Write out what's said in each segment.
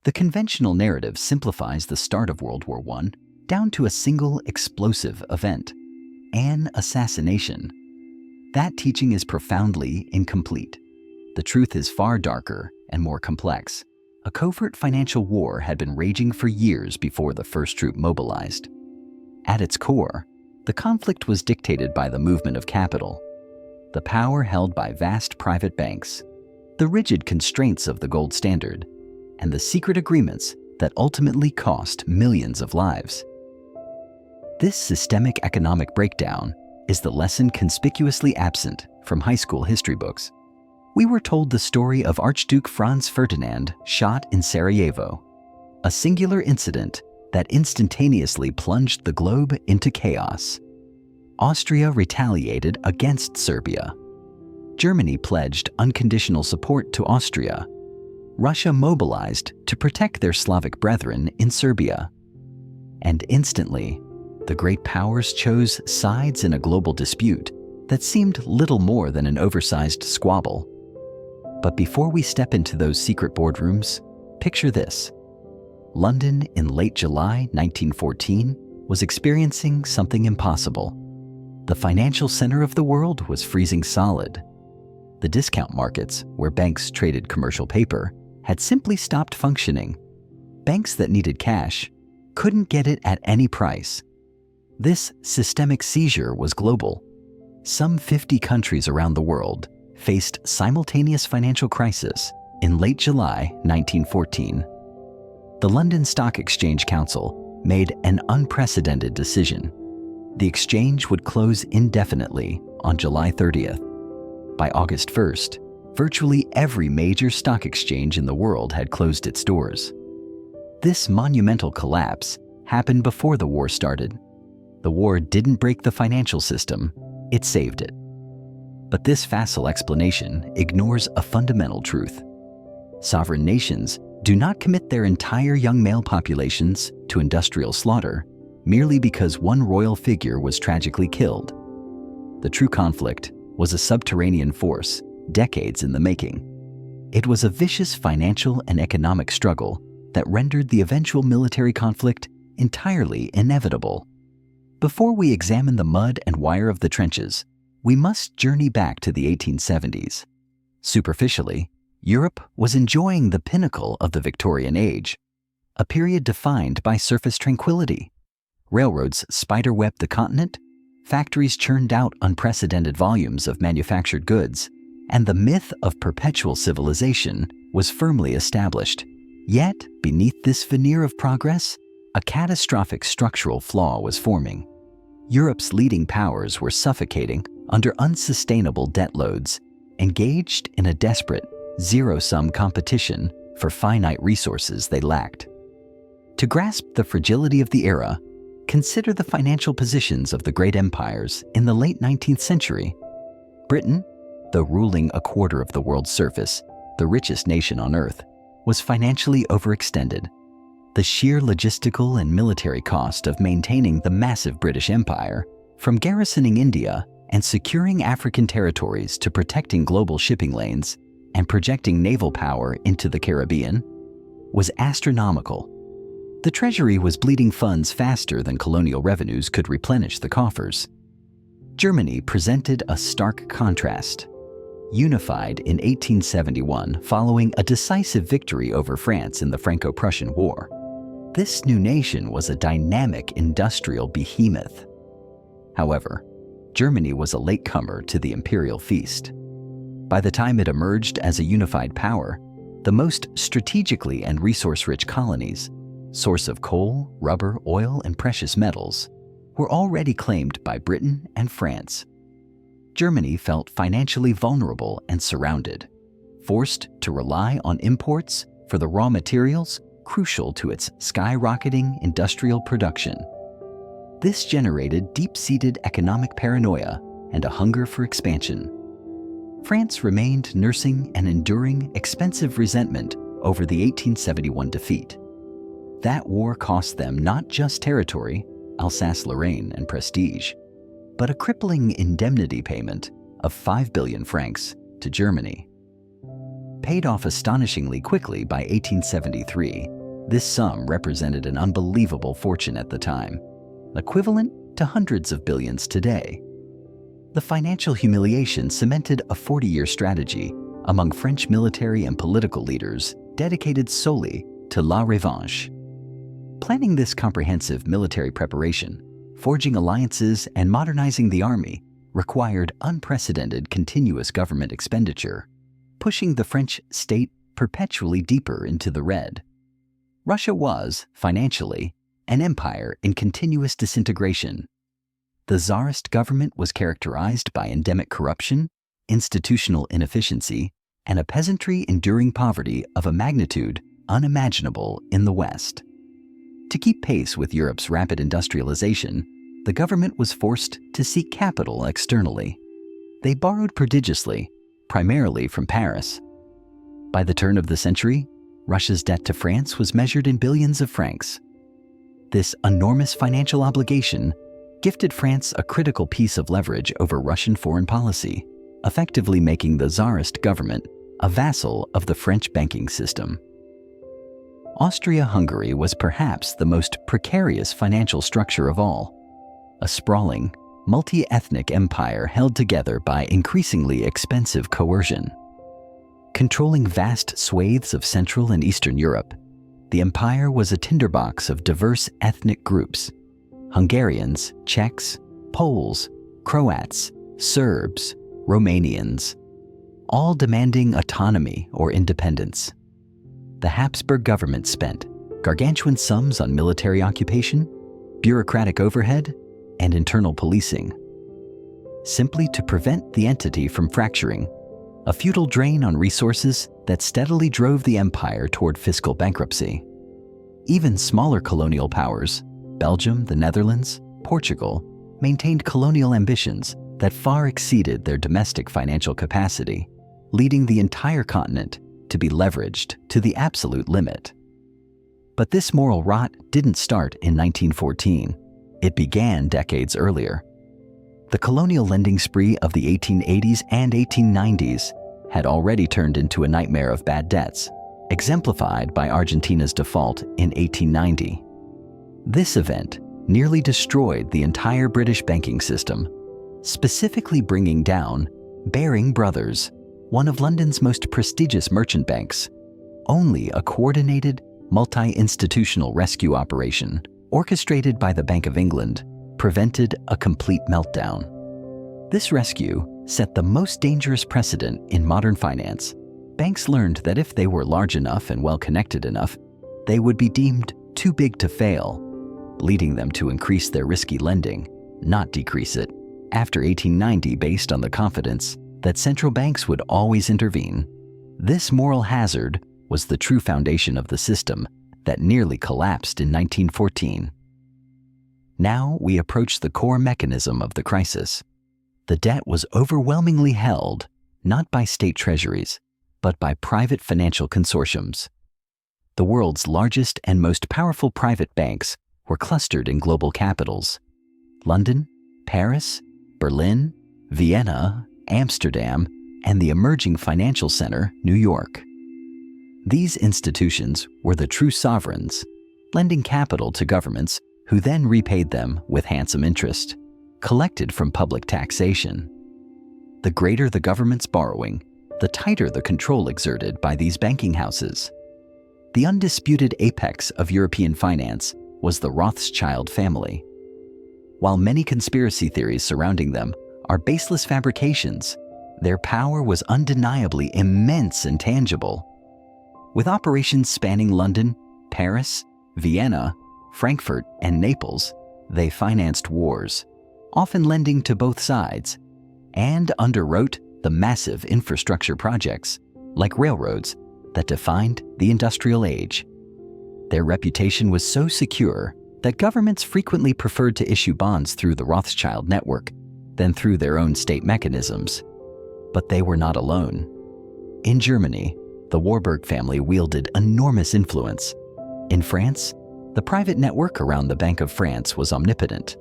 The conventional narrative simplifies the start of World War I down to a single explosive event, an assassination. That teaching is profoundly incomplete. The truth is far darker and more complex. A covert financial war had been raging for years before the first troop mobilized. At its core, the conflict was dictated by the movement of capital, the power held by vast private banks, the rigid constraints of the gold standard, and the secret agreements that ultimately cost millions of lives. This systemic economic breakdown is the lesson conspicuously absent from high school history books. We were told the story of Archduke Franz Ferdinand shot in Sarajevo, a singular incident that instantaneously plunged the globe into chaos. Austria retaliated against Serbia. Germany pledged unconditional support to Austria. Russia mobilized to protect their Slavic brethren in Serbia. And instantly, the great powers chose sides in a global dispute that seemed little more than an oversized squabble. But before we step into those secret boardrooms, picture this. London in late July 1914 was experiencing something impossible. The financial center of the world was freezing solid. The discount markets, where banks traded commercial paper, had simply stopped functioning. Banks that needed cash couldn't get it at any price. This systemic seizure was global. Some 50 countries around the world faced simultaneous financial crisis in late July 1914. The London Stock Exchange Council made an unprecedented decision. The exchange would close indefinitely on July 30th. By August 1st, virtually every major stock exchange in the world had closed its doors. This monumental collapse happened before the war started. The war didn't break the financial system, it saved it. But this facile explanation ignores a fundamental truth. Sovereign nations do not commit their entire young male populations to industrial slaughter merely because one royal figure was tragically killed. The true conflict was a subterranean force, decades in the making. It was a vicious financial and economic struggle that rendered the eventual military conflict entirely inevitable. Before we examine the mud and wire of the trenches, we must journey back to the 1870s. Superficially, Europe was enjoying the pinnacle of the Victorian Age, a period defined by surface tranquility. Railroads spiderwebbed the continent, factories churned out unprecedented volumes of manufactured goods, and the myth of perpetual civilization was firmly established. Yet, beneath this veneer of progress, a catastrophic structural flaw was forming. Europe's leading powers were suffocating under unsustainable debt loads, engaged in a desperate, zero-sum competition for finite resources they lacked. To grasp the fragility of the era, consider the financial positions of the great empires in the late 19th century. Britain, though ruling a quarter of the world's surface, the richest nation on earth, was financially overextended. The sheer logistical and military cost of maintaining the massive British Empire, from garrisoning India and securing African territories to protecting global shipping lanes and projecting naval power into the Caribbean, was astronomical. The treasury was bleeding funds faster than colonial revenues could replenish the coffers. Germany presented a stark contrast. Unified in 1871 following a decisive victory over France in the Franco-Prussian War, this new nation was a dynamic industrial behemoth. However, Germany was a latecomer to the imperial feast. By the time it emerged as a unified power, the most strategically and resource-rich colonies, source of coal, rubber, oil, and precious metals, were already claimed by Britain and France. Germany felt financially vulnerable and surrounded, forced to rely on imports for the raw materials crucial to its skyrocketing industrial production. This generated deep-seated economic paranoia and a hunger for expansion. France remained nursing an enduring, expensive resentment over the 1871 defeat. That war cost them not just territory, Alsace-Lorraine, and prestige, but a crippling indemnity payment of 5 billion francs to Germany. paid off astonishingly quickly by 1873. This sum represented an unbelievable fortune at the time, equivalent to hundreds of billions today. The financial humiliation cemented a 40-year strategy among French military and political leaders dedicated solely to la revanche. Planning this comprehensive military preparation, forging alliances, and modernizing the army required unprecedented continuous government expenditure, pushing the French state perpetually deeper into the red. Russia was, financially, an empire in continuous disintegration. The Tsarist government was characterized by endemic corruption, institutional inefficiency, and a peasantry enduring poverty of a magnitude unimaginable in the West. To keep pace with Europe's rapid industrialization, the government was forced to seek capital externally. They borrowed prodigiously, primarily from Paris. By the turn of the century, Russia's debt to France was measured in billions of francs. This enormous financial obligation gifted France a critical piece of leverage over Russian foreign policy, effectively making the Tsarist government a vassal of the French banking system. Austria-Hungary was perhaps the most precarious financial structure of all, a sprawling, multi-ethnic empire held together by increasingly expensive coercion. Controlling vast swathes of Central and Eastern Europe, the empire was a tinderbox of diverse ethnic groups: Hungarians, Czechs, Poles, Croats, Serbs, Romanians, all demanding autonomy or independence. The Habsburg government spent gargantuan sums on military occupation, bureaucratic overhead, and internal policing, simply to prevent the entity from fracturing, a futile drain on resources that steadily drove the empire toward fiscal bankruptcy. Even smaller colonial powers, Belgium, the Netherlands, Portugal, maintained colonial ambitions that far exceeded their domestic financial capacity, leading the entire continent to be leveraged to the absolute limit. But this moral rot didn't start in 1914. It began decades earlier. The colonial lending spree of the 1880s and 1890s had already turned into a nightmare of bad debts, exemplified by Argentina's default in 1890. This event nearly destroyed the entire British banking system, specifically bringing down Baring Brothers, one of London's most prestigious merchant banks. Only a coordinated, multi-institutional rescue operation, orchestrated by the Bank of England, prevented a complete meltdown. This rescue set the most dangerous precedent in modern finance. Banks learned that if they were large enough and well-connected enough, they would be deemed too big to fail, leading them to increase their risky lending, not decrease it, after 1890 based on the confidence that central banks would always intervene. This moral hazard was the true foundation of the system that nearly collapsed in 1914. Now we approach the core mechanism of the crisis. The debt was overwhelmingly held not by state treasuries, but by private financial consortiums. The world's largest and most powerful private banks were clustered in global capitals: London, Paris, Berlin, Vienna, Amsterdam, and the emerging financial center, New York. These institutions were the true sovereigns, lending capital to governments who then repaid them with handsome interest, collected from public taxation. The greater the government's borrowing, the tighter the control exerted by these banking houses. The undisputed apex of European finance was the Rothschild family. While many conspiracy theories surrounding them are baseless fabrications, their power was undeniably immense and tangible. With operations spanning London, Paris, Vienna, Frankfurt, and Naples, they financed wars, often lending to both sides, and underwrote the massive infrastructure projects, like railroads, that defined the industrial age. Their reputation was so secure that governments frequently preferred to issue bonds through the Rothschild network than through their own state mechanisms. But they were not alone. In Germany, the Warburg family wielded enormous influence. In France, the private network around the Bank of France was omnipotent.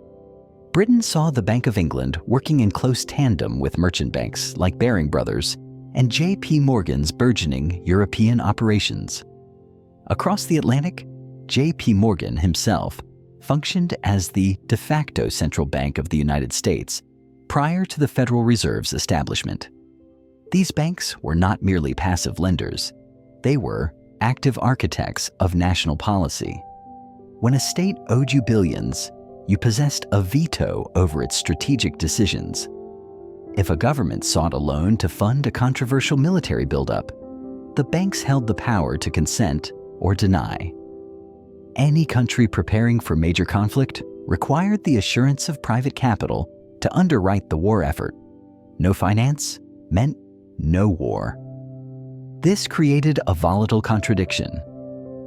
Britain saw the Bank of England working in close tandem with merchant banks like Baring Brothers and J.P. Morgan's burgeoning European operations. Across the Atlantic, J.P. Morgan himself functioned as the de facto central bank of the United States prior to the Federal Reserve's establishment. These banks were not merely passive lenders. They were active architects of national policy. When a state owed you billions, you possessed a veto over its strategic decisions. If a government sought a loan to fund a controversial military buildup, the banks held the power to consent or deny. Any country preparing for major conflict required the assurance of private capital to underwrite the war effort. No finance meant no war. This created a volatile contradiction.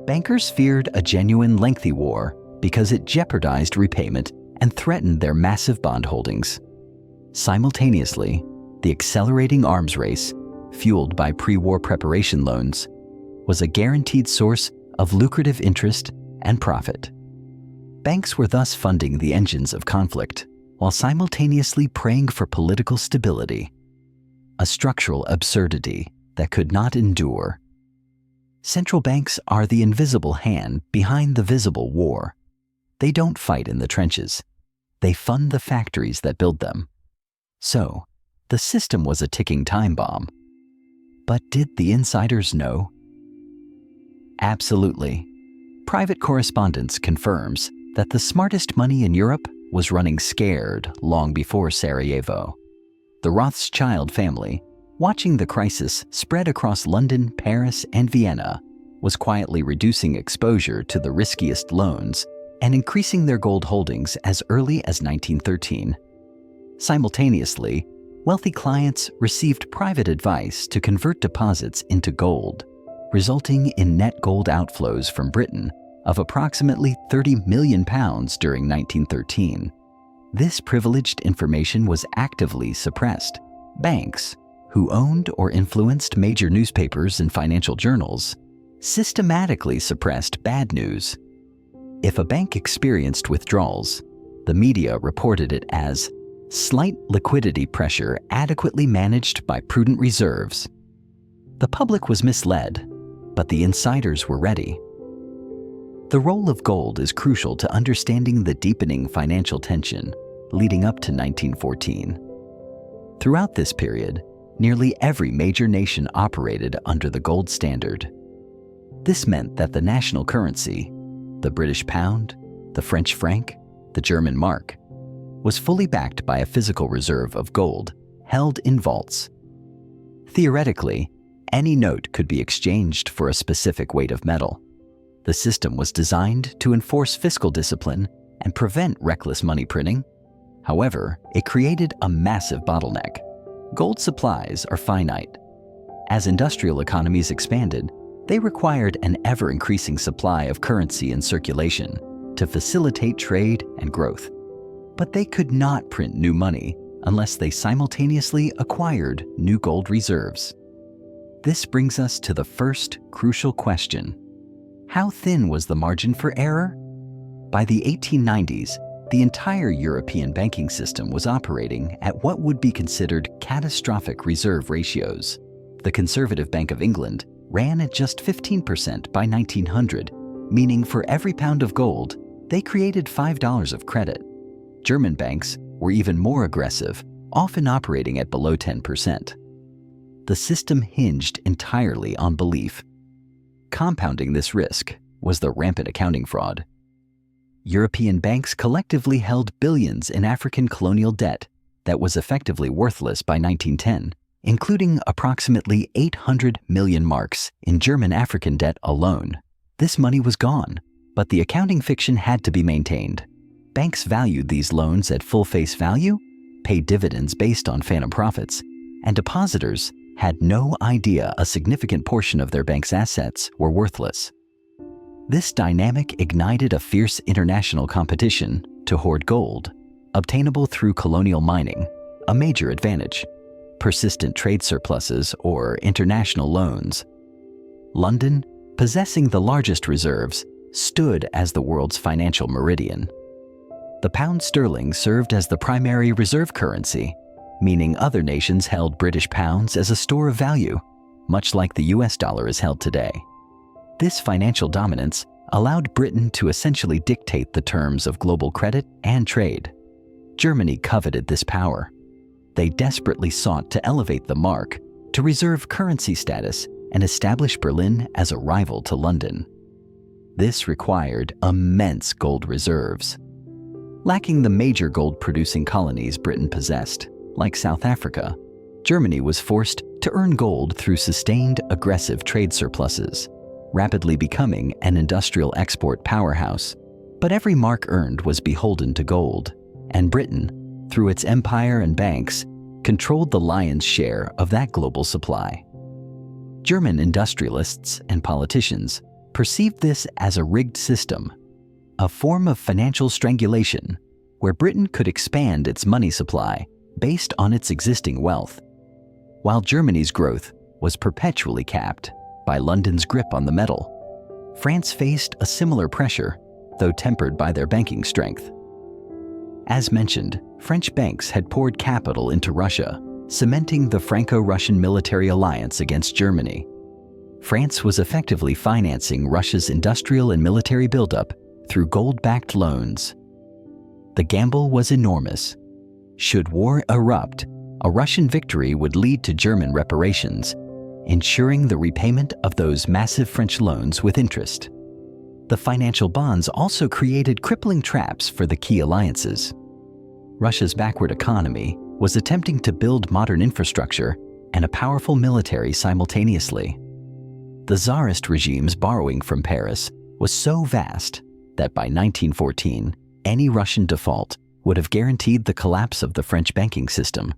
Bankers feared a genuine lengthy war because it jeopardized repayment and threatened their massive bond holdings. Simultaneously, the accelerating arms race, fueled by pre-war preparation loans, was a guaranteed source of lucrative interest and profit. Banks were thus funding the engines of conflict while simultaneously praying for political stability, a structural absurdity that could not endure. Central banks are the invisible hand behind the visible war. They don't fight in the trenches. They fund the factories that build them. So, the system was a ticking time bomb. But did the insiders know? Absolutely. Private correspondence confirms that the smartest money in Europe was running scared long before Sarajevo. The Rothschild family, watching the crisis spread across London, Paris, and Vienna, was quietly reducing exposure to the riskiest loans and increasing their gold holdings as early as 1913. Simultaneously, wealthy clients received private advice to convert deposits into gold, resulting in net gold outflows from Britain of approximately £30 million during 1913. This privileged information was actively suppressed. Banks, who owned or influenced major newspapers and financial journals, systematically suppressed bad news. If a bank experienced withdrawals, the media reported it as slight liquidity pressure adequately managed by prudent reserves. The public was misled, but the insiders were ready. The role of gold is crucial to understanding the deepening financial tension leading up to 1914. Throughout this period, nearly every major nation operated under the gold standard. This meant that the national currency, the British pound, the French franc, the German mark, was fully backed by a physical reserve of gold held in vaults. Theoretically, any note could be exchanged for a specific weight of metal. The system was designed to enforce fiscal discipline and prevent reckless money printing. However, it created a massive bottleneck. Gold supplies are finite. As industrial economies expanded, they required an ever-increasing supply of currency in circulation to facilitate trade and growth. But they could not print new money unless they simultaneously acquired new gold reserves. This brings us to the first crucial question. How thin was the margin for error? By the 1890s, the entire European banking system was operating at what would be considered catastrophic reserve ratios. The Conservative Bank of England ran at just 15% by 1900, meaning for every pound of gold, they created $5 of credit. German banks were even more aggressive, often operating at below 10%. The system hinged entirely on belief. Compounding this risk was the rampant accounting fraud. European banks collectively held billions in African colonial debt that was effectively worthless by 1910, including approximately 800 million marks in German African debt alone. This money was gone, but the accounting fiction had to be maintained. Banks valued these loans at full face value, paid dividends based on phantom profits, and depositors had no idea a significant portion of their bank's assets were worthless. This dynamic ignited a fierce international competition to hoard gold, obtainable through colonial mining, a major advantage, persistent trade surpluses or international loans. London, possessing the largest reserves, stood as the world's financial meridian. The pound sterling served as the primary reserve currency, meaning other nations held British pounds as a store of value, much like the US dollar is held today. This financial dominance allowed Britain to essentially dictate the terms of global credit and trade. Germany coveted this power. They desperately sought to elevate the mark, to reserve currency status, and establish Berlin as a rival to London. This required immense gold reserves. Lacking the major gold-producing colonies Britain possessed, like South Africa, Germany was forced to earn gold through sustained aggressive trade surpluses, rapidly becoming an industrial export powerhouse. But every mark earned was beholden to gold, and Britain, through its empire and banks, controlled the lion's share of that global supply. German industrialists and politicians perceived this as a rigged system, a form of financial strangulation where Britain could expand its money supply based on its existing wealth, while Germany's growth was perpetually capped by London's grip on the metal. France faced a similar pressure, though tempered by their banking strength. As mentioned, French banks had poured capital into Russia, cementing the Franco-Russian military alliance against Germany. France was effectively financing Russia's industrial and military buildup through gold-backed loans. The gamble was enormous. Should war erupt, a Russian victory would lead to German reparations, ensuring the repayment of those massive French loans with interest. The financial bonds also created crippling traps for the key alliances. Russia's backward economy was attempting to build modern infrastructure and a powerful military simultaneously. The Tsarist regime's borrowing from Paris was so vast that by 1914, any Russian default would have guaranteed the collapse of the French banking system.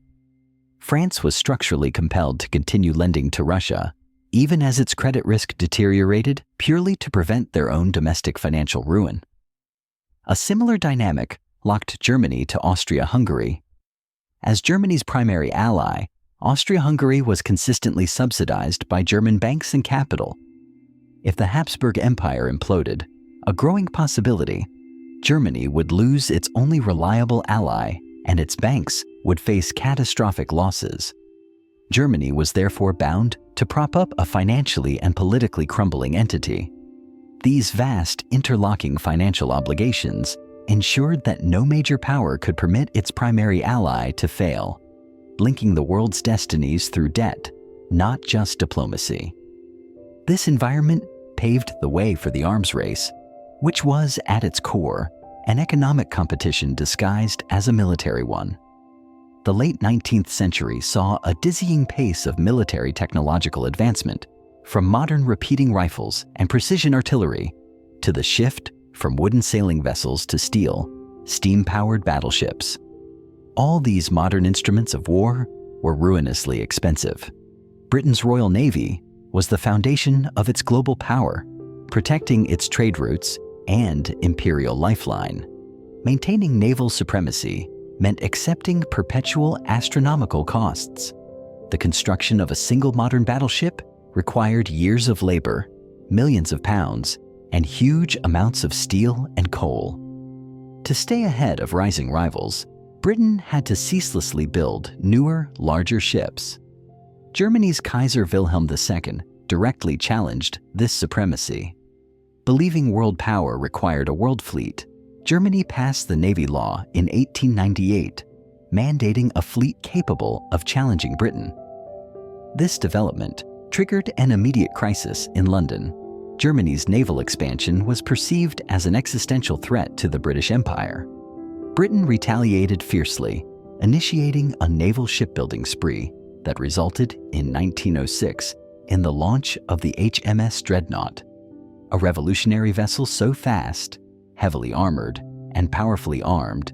France was structurally compelled to continue lending to Russia, even as its credit risk deteriorated, purely to prevent their own domestic financial ruin. A similar dynamic locked Germany to Austria-Hungary. As Germany's primary ally, Austria-Hungary was consistently subsidized by German banks and capital. If the Habsburg Empire imploded, a growing possibility, Germany would lose its only reliable ally and its banks would face catastrophic losses. Germany was therefore bound to prop up a financially and politically crumbling entity. These vast, interlocking financial obligations ensured that no major power could permit its primary ally to fail, linking the world's destinies through debt, not just diplomacy. This environment paved the way for the arms race, which was, at its core, an economic competition disguised as a military one. The late 19th century saw a dizzying pace of military technological advancement, from modern repeating rifles and precision artillery to the shift from wooden sailing vessels to steel, steam-powered battleships. All these modern instruments of war were ruinously expensive. Britain's Royal Navy was the foundation of its global power, protecting its trade routes and imperial lifeline. Maintaining naval supremacy meant accepting perpetual astronomical costs. The construction of a single modern battleship required years of labor, millions of pounds, and huge amounts of steel and coal. To stay ahead of rising rivals, Britain had to ceaselessly build newer, larger ships. Germany's Kaiser Wilhelm II directly challenged this supremacy. Believing world power required a world fleet, Germany passed the Navy Law in 1898, mandating a fleet capable of challenging Britain. This development triggered an immediate crisis in London. Germany's naval expansion was perceived as an existential threat to the British Empire. Britain retaliated fiercely, initiating a naval shipbuilding spree that resulted in 1906 in the launch of the HMS Dreadnought, a revolutionary vessel so fast, heavily armored, and powerfully armed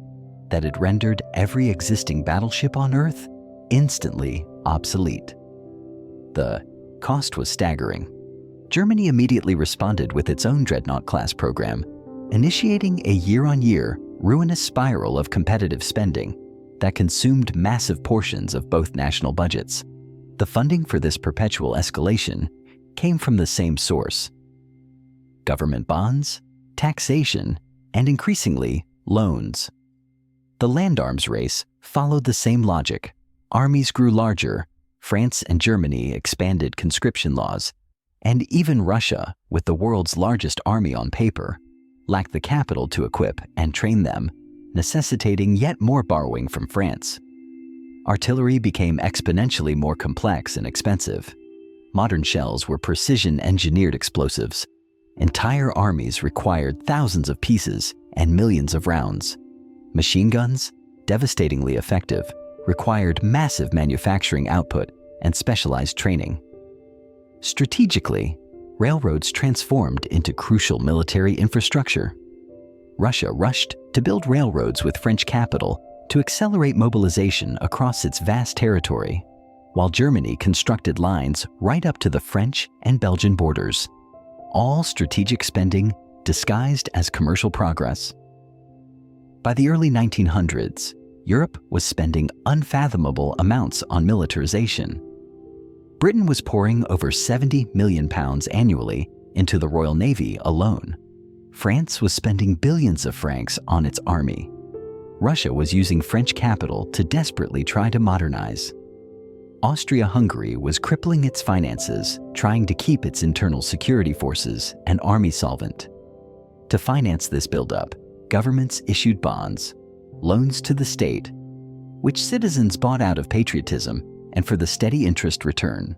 that it rendered every existing battleship on Earth instantly obsolete. The cost was staggering. Germany immediately responded with its own Dreadnought-class program, initiating a year-on-year, ruinous spiral of competitive spending that consumed massive portions of both national budgets. The funding for this perpetual escalation came from the same source: government bonds, taxation, and increasingly, loans. The land arms race followed the same logic. armies grew larger, France and Germany expanded conscription laws, and even Russia, with the world's largest army on paper, lacked the capital to equip and train them, necessitating yet more borrowing from France. Artillery became exponentially more complex and expensive. Modern shells were precision-engineered explosives. Entire armies required thousands of pieces and millions of rounds. Machine guns, devastatingly effective, required massive manufacturing output and specialized training. Strategically, railroads transformed into crucial military infrastructure. Russia rushed to build railroads with French capital to accelerate mobilization across its vast territory, while Germany constructed lines right up to the French and Belgian borders. All strategic spending disguised as commercial progress. By the early 1900s, Europe was spending unfathomable amounts on militarization. Britain was pouring over £70 million annually into the Royal Navy alone. France was spending billions of francs on its army. Russia was using French capital to desperately try to modernize. Austria-Hungary was crippling its finances, trying to keep its internal security forces and army solvent. To finance this buildup, governments issued bonds, loans to the state, which citizens bought out of patriotism and for the steady interest return.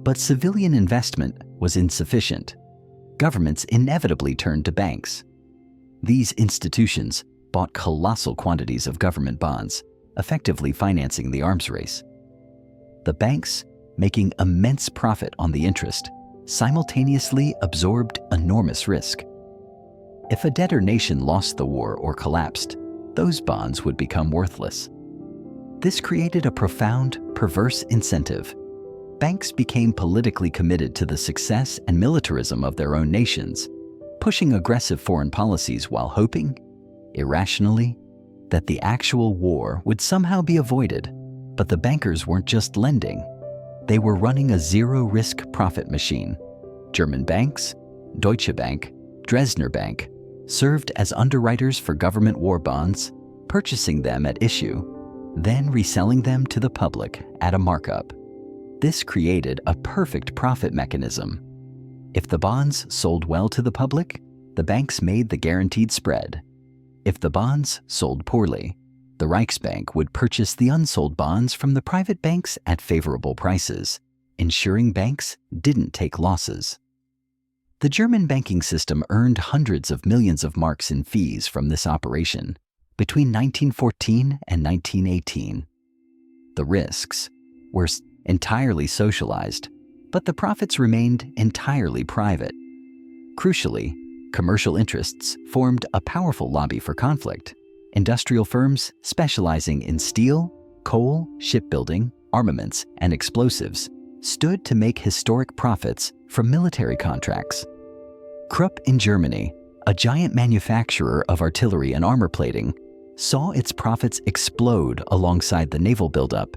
But civilian investment was insufficient. Governments inevitably turned to banks. These institutions bought colossal quantities of government bonds, effectively financing the arms race. The banks, making immense profit on the interest, simultaneously absorbed enormous risk. If a debtor nation lost the war or collapsed, those bonds would become worthless. This created a profound, perverse incentive. Banks became politically committed to the success and militarism of their own nations, pushing aggressive foreign policies while hoping, irrationally, that the actual war would somehow be avoided. But the bankers weren't just lending. They were running a zero-risk profit machine. German banks, Deutsche Bank, Dresdner Bank, served as underwriters for government war bonds, purchasing them at issue, then reselling them to the public at a markup. This created a perfect profit mechanism. If the bonds sold well to the public, the banks made the guaranteed spread. If the bonds sold poorly, the Reichsbank would purchase the unsold bonds from the private banks at favorable prices, ensuring banks didn't take losses. The German banking system earned hundreds of millions of marks in fees from this operation between 1914 and 1918. The risks were entirely socialized, but the profits remained entirely private. Crucially, commercial interests formed a powerful lobby for conflict. Industrial firms specializing in steel, coal, shipbuilding, armaments, and explosives stood to make historic profits from military contracts. Krupp in Germany, a giant manufacturer of artillery and armor plating, saw its profits explode alongside the naval buildup,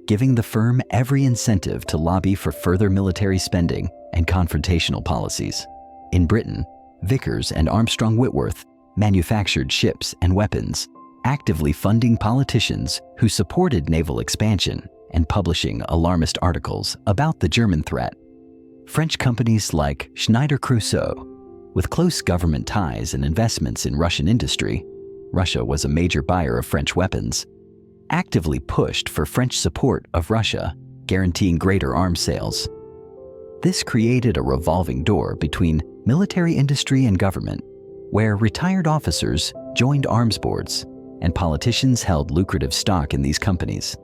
giving the firm every incentive to lobby for further military spending and confrontational policies. In Britain, Vickers and Armstrong Whitworth manufactured ships and weapons, actively funding politicians who supported naval expansion and publishing alarmist articles about the German threat. French companies like Schneider-Creusot, with close government ties and investments in Russian industry, Russia was a major buyer of French weapons, actively pushed for French support of Russia, guaranteeing greater arms sales. This created a revolving door between military industry and government, where retired officers joined arms boards and politicians held lucrative stock in these companies,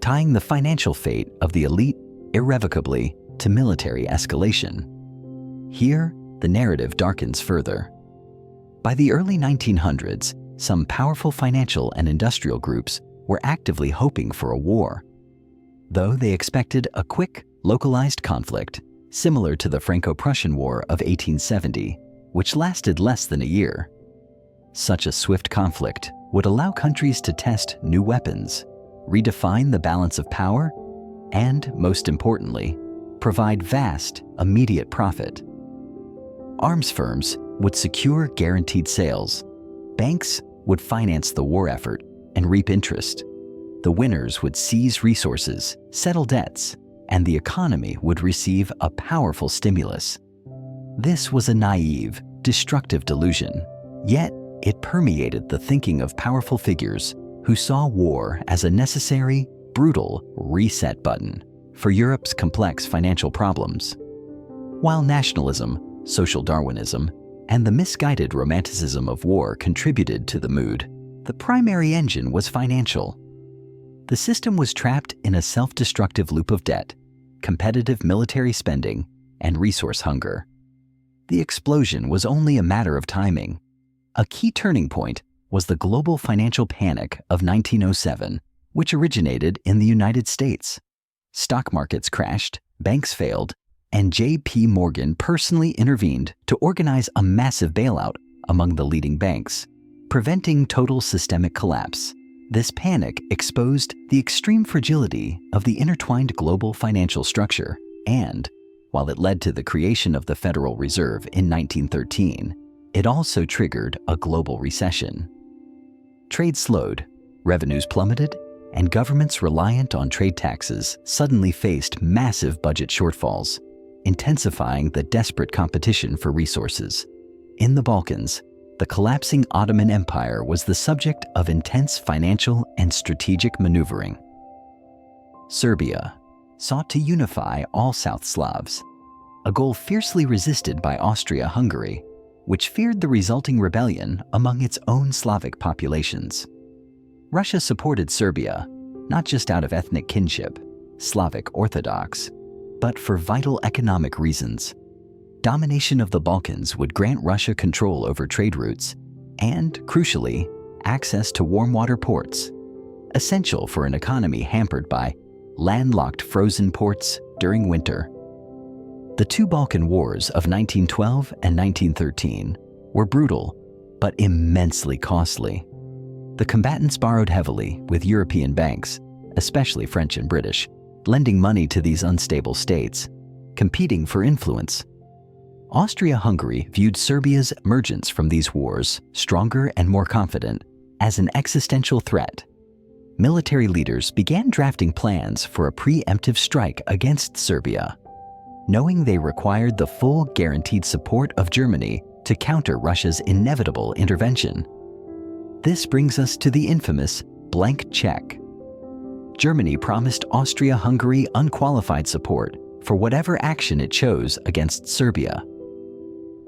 tying the financial fate of the elite irrevocably to military escalation. Here, the narrative darkens further. By the early 1900s, some powerful financial and industrial groups were actively hoping for a war. Though they expected a quick, localized conflict, similar to the Franco-Prussian War of 1870, which lasted less than a year. Such a swift conflict would allow countries to test new weapons, redefine the balance of power, and, most importantly, provide vast, immediate profit. Arms firms would secure guaranteed sales. Banks would finance the war effort and reap interest. The winners would seize resources, settle debts, and the economy would receive a powerful stimulus. This was a naive, destructive delusion, yet it permeated the thinking of powerful figures who saw war as a necessary, brutal reset button for Europe's complex financial problems. While nationalism, social Darwinism, and the misguided romanticism of war contributed to the mood, the primary engine was financial. The system was trapped in a self-destructive loop of debt, competitive military spending, and resource hunger. The explosion was only a matter of timing. A key turning point was the global financial panic of 1907, which originated in the United States. Stock markets crashed, banks failed, and J.P. Morgan personally intervened to organize a massive bailout among the leading banks, preventing total systemic collapse. This panic exposed the extreme fragility of the intertwined global financial structure, and, while it led to the creation of the Federal Reserve in 1913, it also triggered a global recession. Trade slowed, revenues plummeted, and governments reliant on trade taxes suddenly faced massive budget shortfalls, intensifying the desperate competition for resources. In the Balkans, the collapsing Ottoman Empire was the subject of intense financial and strategic maneuvering. Serbia sought to unify all South Slavs, a goal fiercely resisted by Austria-Hungary, which feared the resulting rebellion among its own Slavic populations. Russia supported Serbia, not just out of ethnic kinship, Slavic Orthodox, but for vital economic reasons. Domination of the Balkans would grant Russia control over trade routes and, crucially, access to warm water ports, essential for an economy hampered by landlocked frozen ports during winter. The two Balkan Wars of 1912 and 1913 were brutal, but immensely costly. The combatants borrowed heavily with European banks, especially French and British, lending money to these unstable states, competing for influence. Austria-Hungary viewed Serbia's emergence from these wars, stronger and more confident, as an existential threat. Military leaders began drafting plans for a preemptive strike against Serbia, knowing they required the full guaranteed support of Germany to counter Russia's inevitable intervention. This brings us to the infamous blank check. Germany promised Austria-Hungary unqualified support for whatever action it chose against Serbia.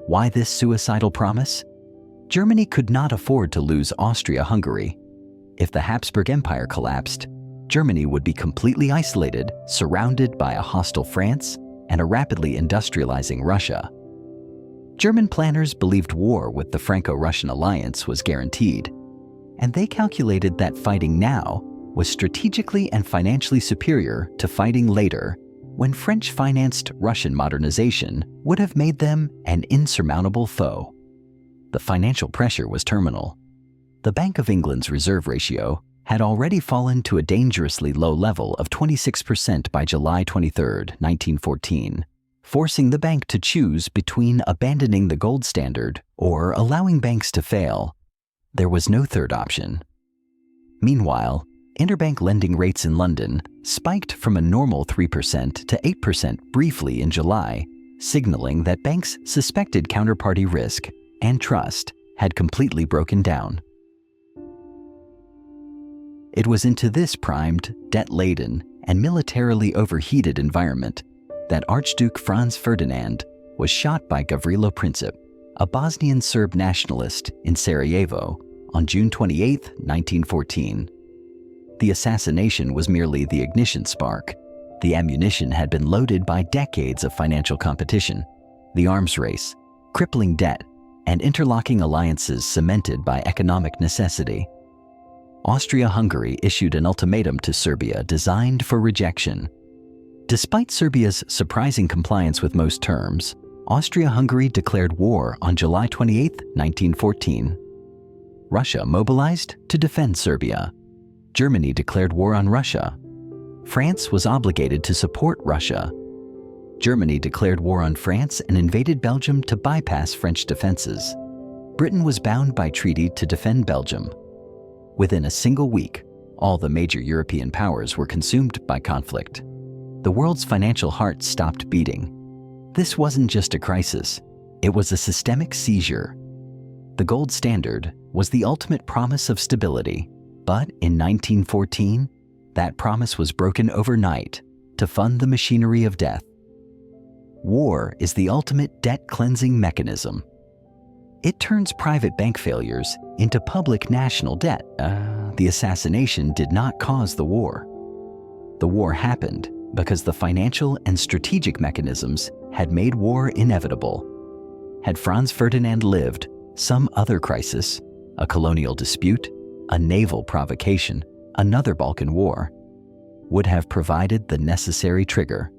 Why this suicidal promise? Germany could not afford to lose Austria-Hungary. If the Habsburg Empire collapsed, Germany would be completely isolated, surrounded by a hostile France and a rapidly industrializing Russia. German planners believed war with the Franco-Russian alliance was guaranteed, and they calculated that fighting now was strategically and financially superior to fighting later, when French-financed Russian modernization would have made them an insurmountable foe. The financial pressure was terminal. The Bank of England's reserve ratio had already fallen to a dangerously low level of 26% by July 23, 1914, forcing the bank to choose between abandoning the gold standard or allowing banks to fail. There was no third option. Meanwhile, interbank lending rates in London spiked from a normal 3% to 8% briefly in July, signaling that banks' suspected counterparty risk and trust had completely broken down. It was into this primed, debt-laden, and militarily overheated environment that Archduke Franz Ferdinand was shot by Gavrilo Princip, a Bosnian Serb nationalist in Sarajevo, on June 28, 1914. The assassination was merely the ignition spark. The ammunition had been loaded by decades of financial competition, the arms race, crippling debt, and interlocking alliances cemented by economic necessity. Austria-Hungary issued an ultimatum to Serbia designed for rejection. Despite Serbia's surprising compliance with most terms, Austria-Hungary declared war on July 28, 1914. Russia mobilized to defend Serbia. Germany declared war on Russia. France was obligated to support Russia. Germany declared war on France and invaded Belgium to bypass French defenses. Britain was bound by treaty to defend Belgium. Within a single week, All the major European powers were consumed by conflict. The world's financial heart stopped beating. This wasn't just a crisis, it was a systemic seizure. The gold standard was the ultimate promise of stability, but in 1914, that promise was broken overnight to fund the machinery of death. War is the ultimate debt-cleansing mechanism. It turns private bank failures into public national debt. The assassination did not cause the war. The war happened because the financial and strategic mechanisms had made war inevitable. Had Franz Ferdinand lived, some other crisis, a colonial dispute, a naval provocation, another Balkan War, would have provided the necessary trigger.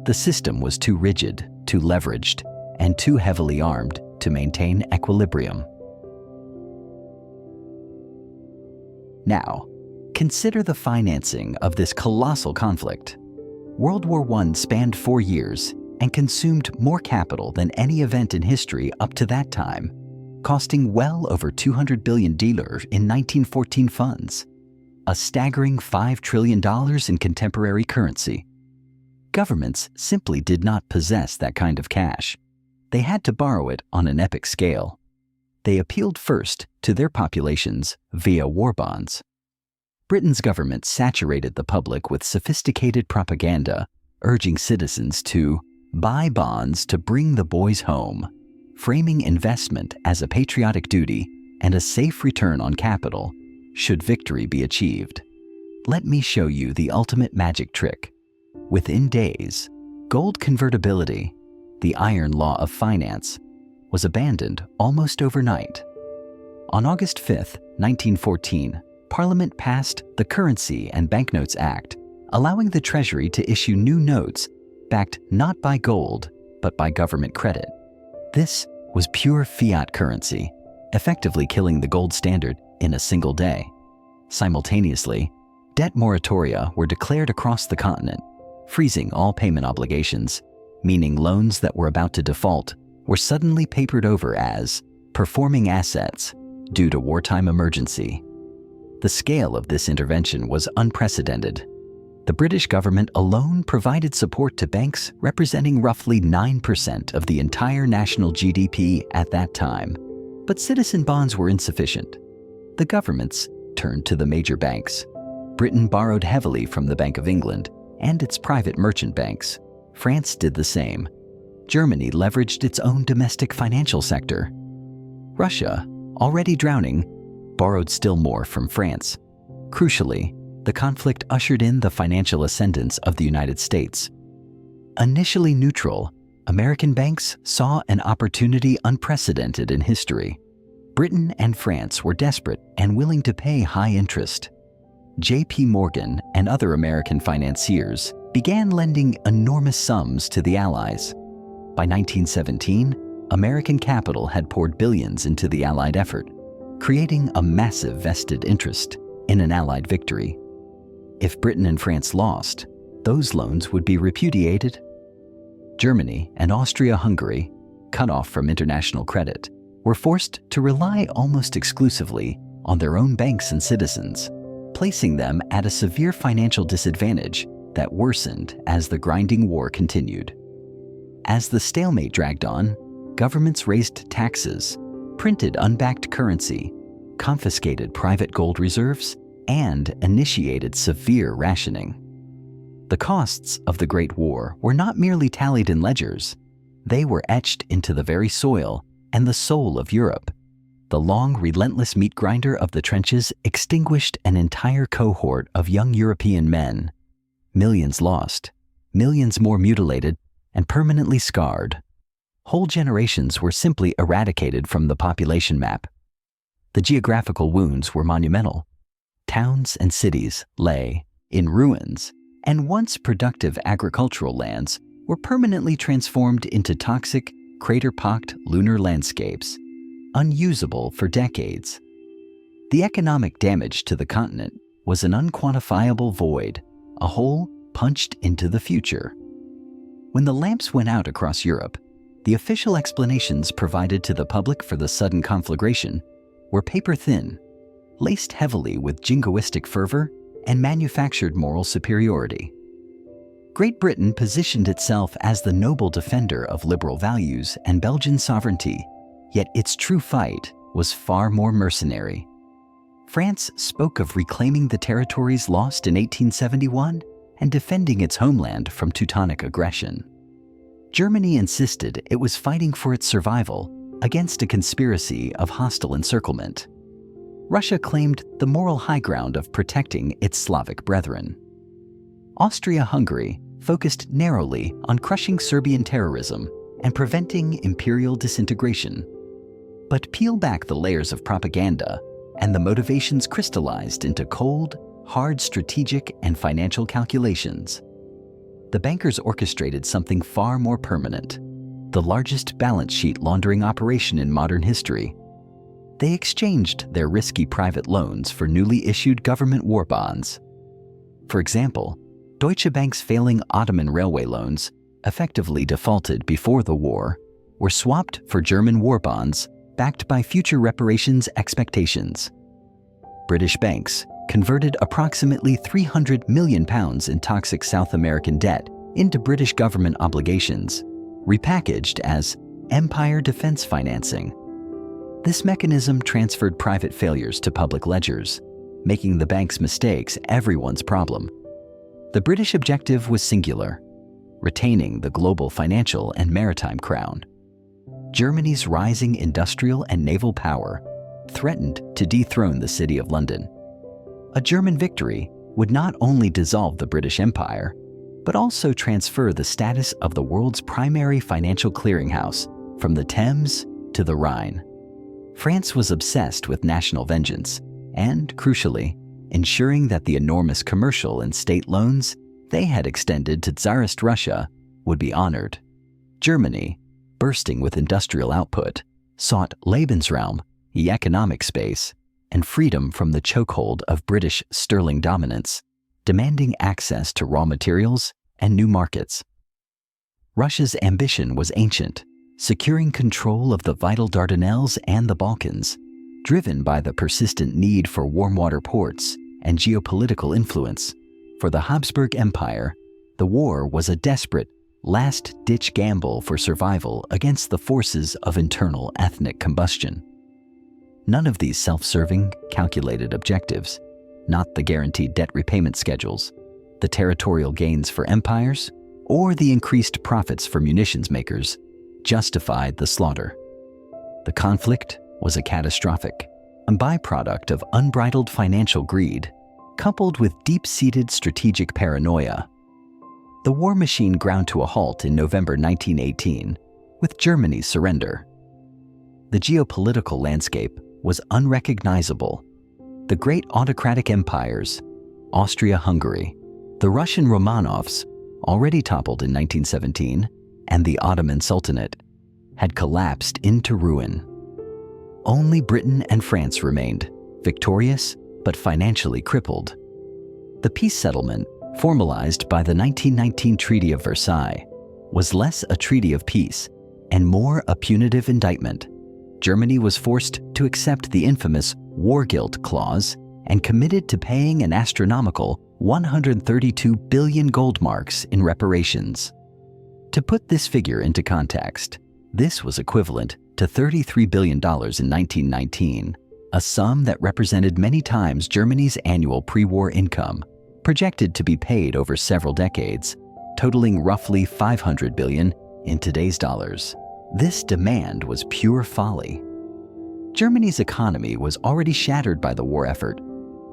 The system was too rigid, too leveraged, and too heavily armed to maintain equilibrium. Now, consider the financing of this colossal conflict. World War I spanned 4 years and consumed more capital than any event in history up to that time, costing well over 200 billion in 1914 funds, a staggering $5 trillion in contemporary currency. Governments simply did not possess that kind of cash. They had to borrow it on an epic scale. They appealed first to their populations via war bonds. Britain's government saturated the public with sophisticated propaganda, urging citizens to buy bonds to bring the boys home, framing investment as a patriotic duty and a safe return on capital should victory be achieved. Let me show you the ultimate magic trick. Within days, gold convertibility, the iron law of finance, was abandoned almost overnight. On August 5, 1914, Parliament passed the Currency and Banknotes Act, allowing the Treasury to issue new notes backed not by gold, but by government credit. This was pure fiat currency, effectively killing the gold standard in a single day. Simultaneously, debt moratoria were declared across the continent, freezing all payment obligations, meaning loans that were about to default were suddenly papered over as performing assets due to wartime emergency. The scale of this intervention was unprecedented. The British government alone provided support to banks representing roughly 9% of the entire national GDP at that time. But citizen bonds were insufficient. The governments turned to the major banks. Britain borrowed heavily from the Bank of England and its private merchant banks. France did the same. Germany leveraged its own domestic financial sector. Russia, already drowning, borrowed still more from France. Crucially, the conflict ushered in the financial ascendance of the United States. Initially neutral, American banks saw an opportunity unprecedented in history. Britain and France were desperate and willing to pay high interest. J.P. Morgan and other American financiers began lending enormous sums to the Allies. By 1917, American capital had poured billions into the Allied effort, creating a massive vested interest in an Allied victory. If Britain and France lost, those loans would be repudiated. Germany and Austria-Hungary, cut off from international credit, were forced to rely almost exclusively on their own banks and citizens, placing them at a severe financial disadvantage that worsened as the grinding war continued. As the stalemate dragged on, governments raised taxes, printed unbacked currency, confiscated private gold reserves, and initiated severe rationing. The costs of the Great War were not merely tallied in ledgers. They were etched into the very soil and the soul of Europe. The long, relentless meat grinder of the trenches extinguished an entire cohort of young European men. Millions lost, millions more mutilated and permanently scarred. Whole generations were simply eradicated from the population map. The geographical wounds were monumental. Towns and cities lay in ruins, and once productive agricultural lands were permanently transformed into toxic, crater-pocked lunar landscapes, unusable for decades. The economic damage to the continent was an unquantifiable void, a hole punched into the future. When the lamps went out across Europe, the official explanations provided to the public for the sudden conflagration were paper-thin. laced heavily with jingoistic fervor and manufactured moral superiority. Great Britain positioned itself as the noble defender of liberal values and Belgian sovereignty, yet its true fight was far more mercenary. France spoke of reclaiming the territories lost in 1871 and defending its homeland from Teutonic aggression. Germany insisted it was fighting for its survival against a conspiracy of hostile encirclement. Russia claimed the moral high ground of protecting its Slavic brethren. Austria-Hungary focused narrowly on crushing Serbian terrorism and preventing imperial disintegration. But peel back the layers of propaganda, and the motivations crystallized into cold, hard strategic and financial calculations. The bankers orchestrated something far more permanent, the largest balance sheet laundering operation in modern history. They exchanged their risky private loans for newly issued government war bonds. For example, Deutsche Bank's failing Ottoman railway loans, effectively defaulted before the war, were swapped for German war bonds backed by future reparations expectations. British banks converted approximately £300 million in toxic South American debt into British government obligations, repackaged as Empire Defence Financing. This mechanism transferred private failures to public ledgers, making the bank's mistakes everyone's problem. The British objective was singular: retaining the global financial and maritime crown. Germany's rising industrial and naval power threatened to dethrone the City of London. A German victory would not only dissolve the British Empire, but also transfer the status of the world's primary financial clearinghouse from the Thames to the Rhine. France was obsessed with national vengeance and, crucially, ensuring that the enormous commercial and state loans they had extended to Tsarist Russia would be honored. Germany, bursting with industrial output, sought Lebensraum, the economic space, and freedom from the chokehold of British sterling dominance, demanding access to raw materials and new markets. Russia's ambition was ancient, securing control of the vital Dardanelles and the Balkans, driven by the persistent need for warm water ports and geopolitical influence. For the Habsburg Empire, the war was a desperate, last-ditch gamble for survival against the forces of internal ethnic combustion. None of these self-serving, calculated objectives, not the guaranteed debt repayment schedules, the territorial gains for empires, or the increased profits for munitions makers, justified the slaughter. The conflict was a catastrophic, a byproduct of unbridled financial greed, coupled with deep-seated strategic paranoia. The war machine ground to a halt in November 1918 with Germany's surrender. The geopolitical landscape was unrecognizable. The great autocratic empires, Austria-Hungary, the Russian Romanovs, already toppled in 1917, and the Ottoman Sultanate, had collapsed into ruin. Only Britain and France remained, victorious but financially crippled. The peace settlement, formalized by the 1919 Treaty of Versailles, was less a treaty of peace and more a punitive indictment. Germany was forced to accept the infamous war guilt clause and committed to paying an astronomical 132 billion gold marks in reparations. To put this figure into context, this was equivalent to $33 billion in 1919, a sum that represented many times Germany's annual pre-war income, projected to be paid over several decades, totaling roughly $500 billion in today's dollars. This demand was pure folly. Germany's economy was already shattered by the war effort,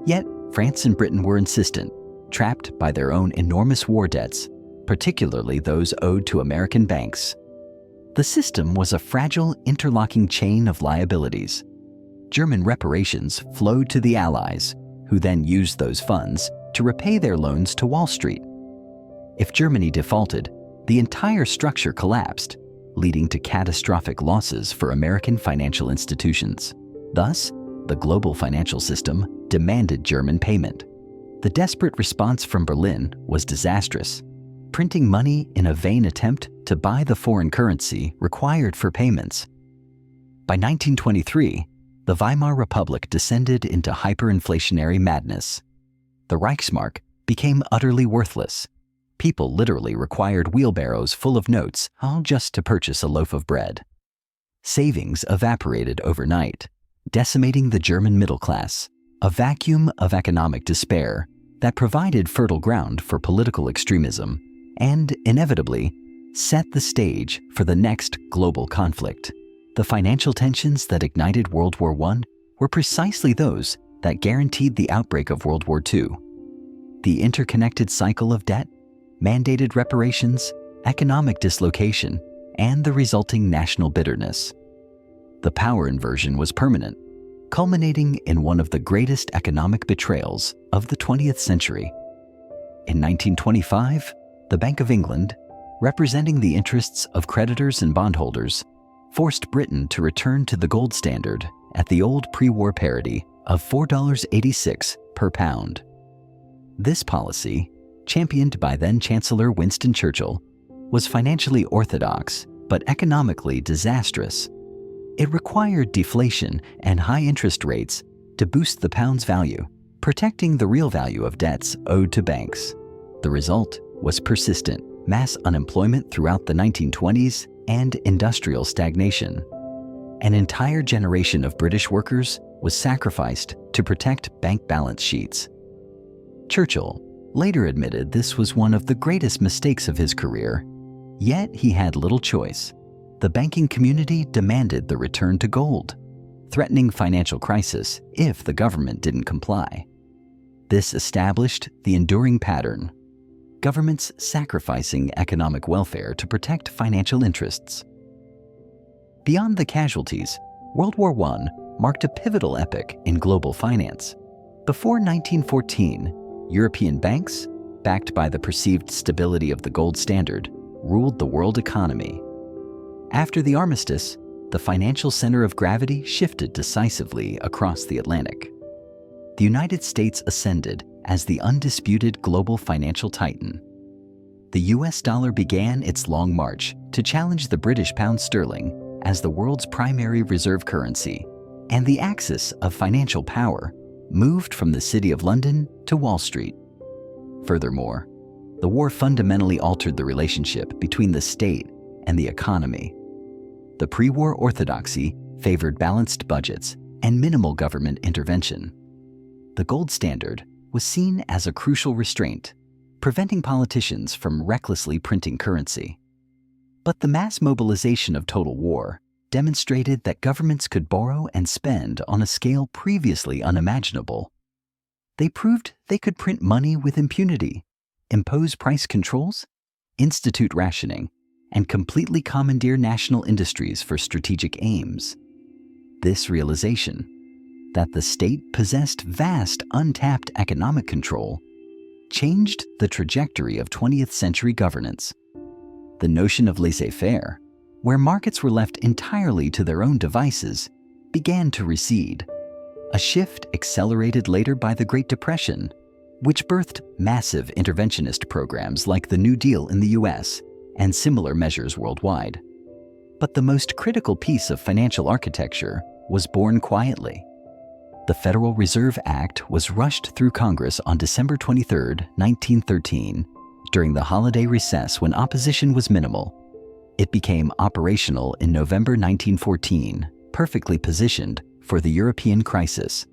yet France and Britain were insistent, trapped by their own enormous war debts, particularly those owed to American banks. The system was a fragile, interlocking chain of liabilities. German reparations flowed to the Allies, who then used those funds to repay their loans to Wall Street. If Germany defaulted, the entire structure collapsed, leading to catastrophic losses for American financial institutions. Thus, the global financial system demanded German payment. The desperate response from Berlin was disastrous, printing money in a vain attempt to buy the foreign currency required for payments. By 1923, the Weimar Republic descended into hyperinflationary madness. The Reichsmark became utterly worthless. People literally required wheelbarrows full of notes all just to purchase a loaf of bread. Savings evaporated overnight, decimating the German middle class, a vacuum of economic despair that provided fertile ground for political extremism and, inevitably, set the stage for the next global conflict. The financial tensions that ignited World War I were precisely those that guaranteed the outbreak of World War II. The interconnected cycle of debt, mandated reparations, economic dislocation, and the resulting national bitterness. The power inversion was permanent, culminating in one of the greatest economic betrayals of the 20th century. In 1925, the Bank of England, representing the interests of creditors and bondholders, forced Britain to return to the gold standard at the old pre-war parity of $4.86 per pound. This policy, championed by then-Chancellor Winston Churchill, was financially orthodox but economically disastrous. It required deflation and high interest rates to boost the pound's value, protecting the real value of debts owed to banks. The result was persistent mass unemployment throughout the 1920s and industrial stagnation. An entire generation of British workers was sacrificed to protect bank balance sheets. Churchill later admitted this was one of the greatest mistakes of his career, yet he had little choice. The banking community demanded the return to gold, threatening financial crisis if the government didn't comply. This established the enduring pattern: governments sacrificing economic welfare to protect financial interests. Beyond the casualties, World War I marked a pivotal epoch in global finance. Before 1914, European banks, backed by the perceived stability of the gold standard, ruled the world economy. After the armistice, the financial center of gravity shifted decisively across the Atlantic. The United States ascended as the undisputed global financial titan. The US dollar began its long march to challenge the British pound sterling as the world's primary reserve currency, and the axis of financial power moved from the City of London to Wall Street. Furthermore, the war fundamentally altered the relationship between the state and the economy. The pre-war orthodoxy favored balanced budgets and minimal government intervention. The gold standard was seen as a crucial restraint, preventing politicians from recklessly printing currency. But the mass mobilization of total war demonstrated that governments could borrow and spend on a scale previously unimaginable. They proved they could print money with impunity, impose price controls, institute rationing, and completely commandeer national industries for strategic aims. This realization, that the state possessed vast untapped economic control, changed the trajectory of 20th century governance. The notion of laissez-faire, where markets were left entirely to their own devices, began to recede, a shift accelerated later by the Great Depression, which birthed massive interventionist programs like the New Deal in the US and similar measures worldwide. But the most critical piece of financial architecture was born quietly. The Federal Reserve Act was rushed through Congress on December 23, 1913, during the holiday recess when opposition was minimal. It became operational in November 1914, perfectly positioned for the European crisis.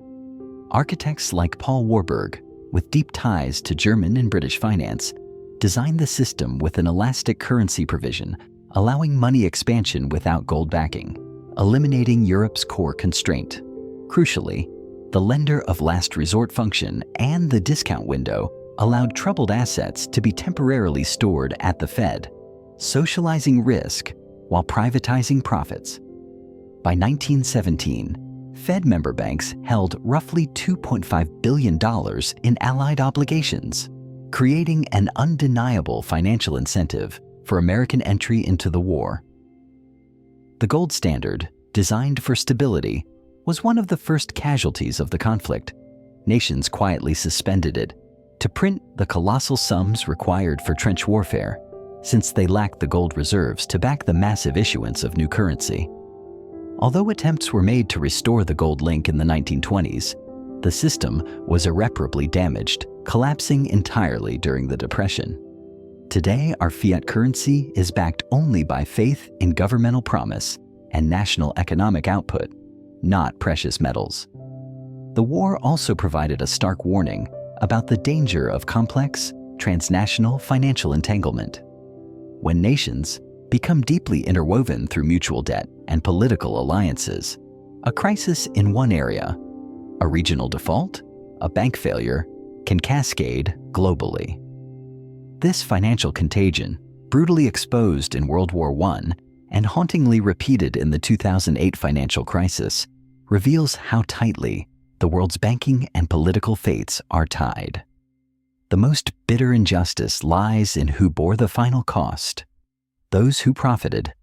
Architects like Paul Warburg, with deep ties to German and British finance, designed the system with an elastic currency provision, allowing money expansion without gold backing, eliminating Europe's core constraint. Crucially, the lender of last resort function and the discount window allowed troubled assets to be temporarily stored at the Fed, socializing risk while privatizing profits. By 1917, Fed member banks held roughly $2.5 billion in allied obligations, creating an undeniable financial incentive for American entry into the war. The gold standard, designed for stability, was one of the first casualties of the conflict. Nations quietly suspended it to print the colossal sums required for trench warfare, since they lacked the gold reserves to back the massive issuance of new currency. Although attempts were made to restore the gold link in the 1920s, the system was irreparably damaged, collapsing entirely during the Depression. Today, our fiat currency is backed only by faith in governmental promise and national economic output, not precious metals. The war also provided a stark warning about the danger of complex, transnational financial entanglement. When nations become deeply interwoven through mutual debt and political alliances, a crisis in one area, a regional default, a bank failure, can cascade globally. This financial contagion, brutally exposed in World War I and hauntingly repeated in the 2008 financial crisis, reveals how tightly the world's banking and political fates are tied. The most bitter injustice lies in who bore the final cost: those who profited,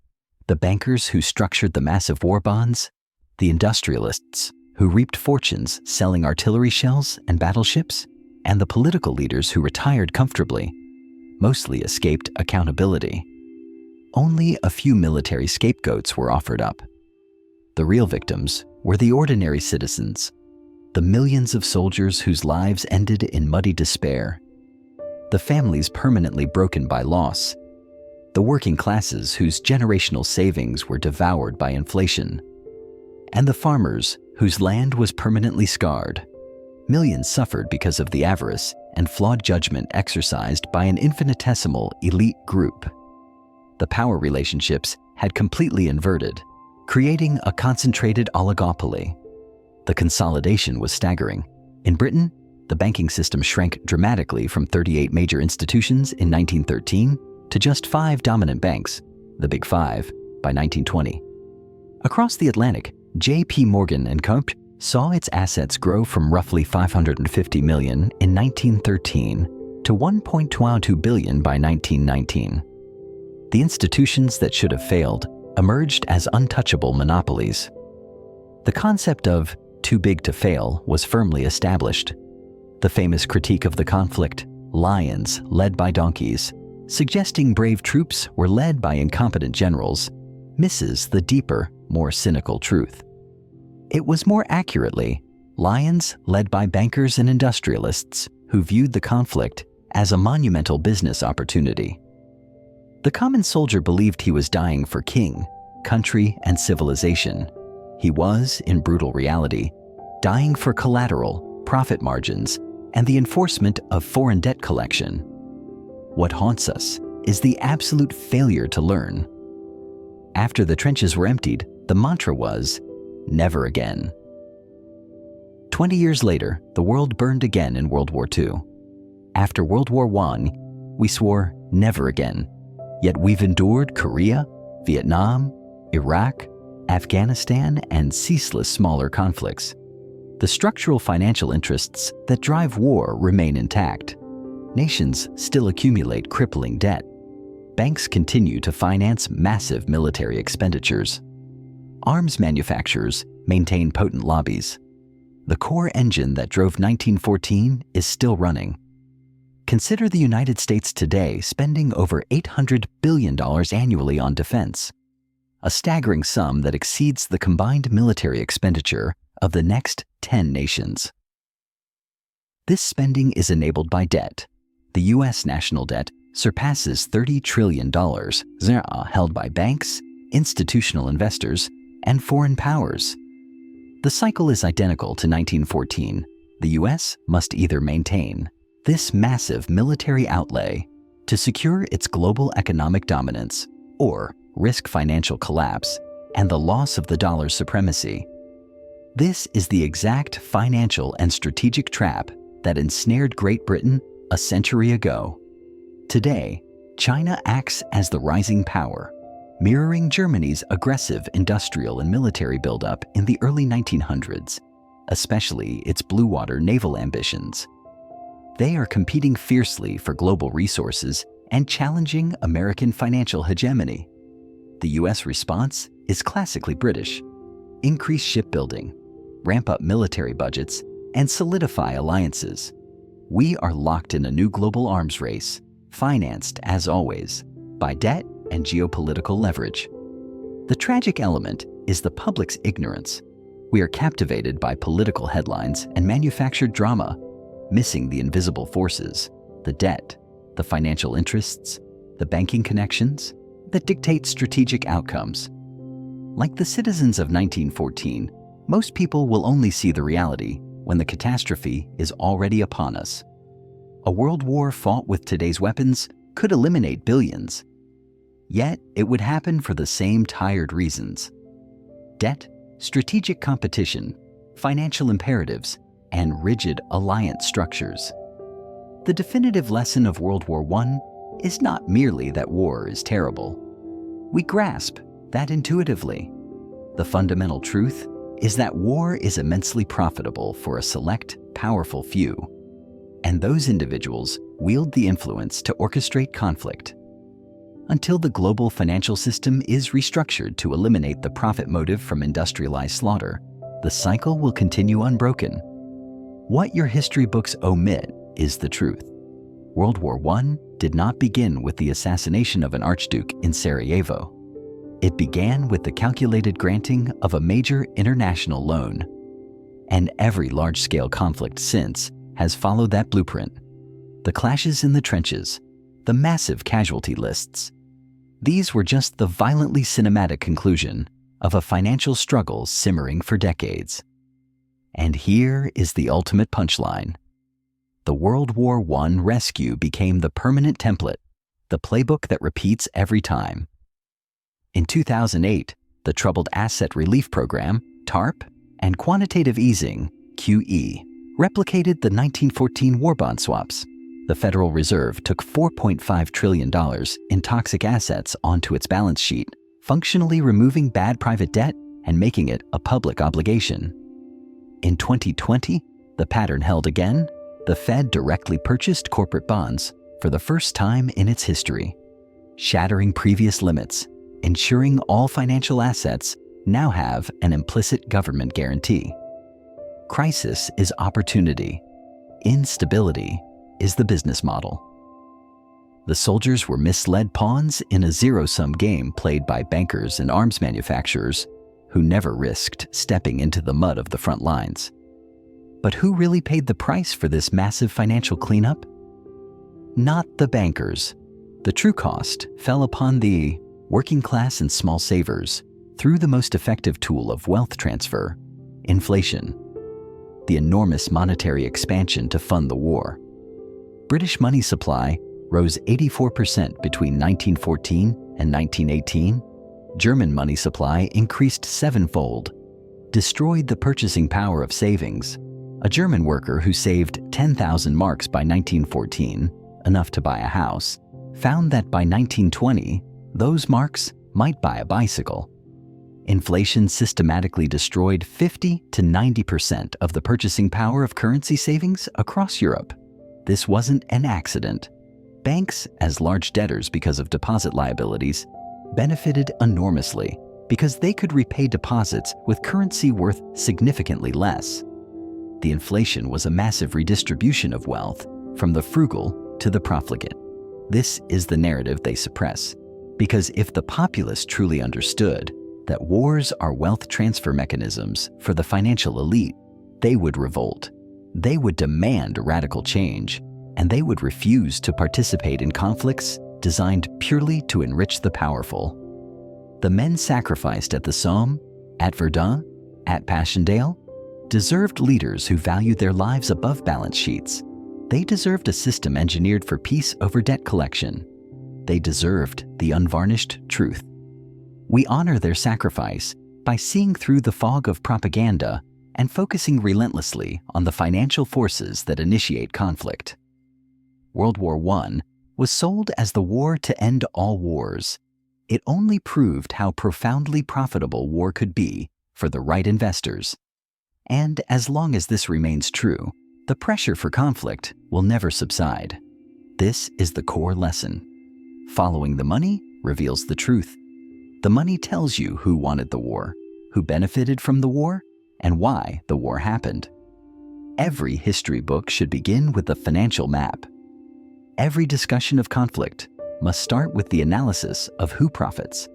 the bankers who structured the massive war bonds, the industrialists who reaped fortunes selling artillery shells and battleships, and the political leaders who retired comfortably, mostly escaped accountability. Only a few military scapegoats were offered up. The real victims were the ordinary citizens, the millions of soldiers whose lives ended in muddy despair, the families permanently broken by loss, the working classes whose generational savings were devoured by inflation, and the farmers whose land was permanently scarred. Millions suffered because of the avarice and flawed judgment exercised by an infinitesimal elite group. The power relationships had completely inverted, creating a concentrated oligopoly. The consolidation was staggering. In Britain, the banking system shrank dramatically from 38 major institutions in 1913 to just 5 dominant banks, the Big Five, by 1920. Across the Atlantic, J.P. Morgan & Co. saw its assets grow from roughly $550 million in 1913 to $1.22 billion by 1919. The institutions that should have failed emerged as untouchable monopolies. The concept of too big to fail was firmly established. The famous critique of the conflict, lions led by donkeys, suggesting brave troops were led by incompetent generals, misses the deeper, more cynical truth. It was more accurately lions led by bankers and industrialists who viewed the conflict as a monumental business opportunity. The common soldier believed he was dying for king, country, and civilization. He was, in brutal reality, dying for collateral, profit margins, and the enforcement of foreign debt collection. What haunts us is the absolute failure to learn. After the trenches were emptied, the mantra was, "Never again." 20 years later, the world burned again in World War II. After World War I, we swore never again. Yet we've endured Korea, Vietnam, Iraq, Afghanistan, and ceaseless smaller conflicts. The structural financial interests that drive war remain intact. Nations still accumulate crippling debt. Banks continue to finance massive military expenditures. Arms manufacturers maintain potent lobbies. The core engine that drove 1914 is still running. Consider the United States today spending over $800 billion annually on defense, a staggering sum that exceeds the combined military expenditure of the next 10 nations. This spending is enabled by debt. The U.S. national debt surpasses $30 trillion, held by banks, institutional investors, and foreign powers. The cycle is identical to 1914. The U.S. must either maintain this massive military outlay to secure its global economic dominance, or risk financial collapse and the loss of the dollar's supremacy. This is the exact financial and strategic trap that ensnared Great Britain a century ago. Today, China acts as the rising power, mirroring Germany's aggressive industrial and military buildup in the early 1900s, especially its blue water naval ambitions. They are competing fiercely for global resources and challenging American financial hegemony. The U.S. response is classically British: increase shipbuilding, ramp up military budgets, and solidify alliances. We are locked in a new global arms race, financed, as always, by debt and geopolitical leverage. The tragic element is the public's ignorance. We are captivated by political headlines and manufactured drama, missing the invisible forces, the debt, the financial interests, the banking connections that dictate strategic outcomes. Like the citizens of 1914, most people will only see the reality when the catastrophe is already upon us. A world war fought with today's weapons could eliminate billions. Yet it would happen for the same tired reasons: debt, strategic competition, financial imperatives, and rigid alliance structures. The definitive lesson of World War I is not merely that war is terrible. We grasp that intuitively. The fundamental truth is that war is immensely profitable for a select, powerful few, and those individuals wield the influence to orchestrate conflict. Until the global financial system is restructured to eliminate the profit motive from industrialized slaughter, the cycle will continue unbroken. What your history books omit is the truth. World War I did not begin with the assassination of an archduke in Sarajevo. It began with the calculated granting of a major international loan. And every large-scale conflict since has followed that blueprint. The clashes in the trenches, the massive casualty lists. These were just the violently cinematic conclusion of a financial struggle simmering for decades. And here is the ultimate punchline. The World War I rescue became the permanent template, the playbook that repeats every time. In 2008, the Troubled Asset Relief Program, TARP, and quantitative easing, QE, replicated the 1914 war bond swaps. The Federal Reserve took $4.5 trillion in toxic assets onto its balance sheet, functionally removing bad private debt and making it a public obligation. In 2020, the pattern held again. The Fed directly purchased corporate bonds for the first time in its history, shattering previous limits, ensuring all financial assets now have an implicit government guarantee. Crisis is opportunity. Instability is the business model. The soldiers were misled pawns in a zero-sum game played by bankers and arms manufacturers who never risked stepping into the mud of the front lines. But who really paid the price for this massive financial cleanup? Not the bankers. The true cost fell upon the working class and small savers through the most effective tool of wealth transfer, inflation. The enormous monetary expansion to fund the war. British money supply rose 84% between 1914 and 1918. German money supply increased sevenfold, destroyed the purchasing power of savings. A German worker who saved 10,000 marks by 1914, enough to buy a house, found that by 1920, those marks might buy a bicycle. Inflation systematically destroyed 50 to 90% of the purchasing power of currency savings across Europe. This wasn't an accident. Banks, as large debtors because of deposit liabilities, benefited enormously because they could repay deposits with currency worth significantly less. The inflation was a massive redistribution of wealth from the frugal to the profligate. This is the narrative they suppress, because if the populace truly understood that wars are wealth transfer mechanisms for the financial elite, they would revolt. They would demand radical change, and they would refuse to participate in conflicts designed purely to enrich the powerful. The men sacrificed at the Somme, at Verdun, at Passchendaele, deserved leaders who valued their lives above balance sheets. They deserved a system engineered for peace over debt collection. They deserved the unvarnished truth. We honor their sacrifice by seeing through the fog of propaganda and focusing relentlessly on the financial forces that initiate conflict. World War I was sold as the war to end all wars. It only proved how profoundly profitable war could be for the right investors. And as long as this remains true, the pressure for conflict will never subside. This is the core lesson. Following the money reveals the truth. The money tells you who wanted the war, who benefited from the war, and why the war happened. Every history book should begin with a financial map. Every discussion of conflict must start with the analysis of who profits.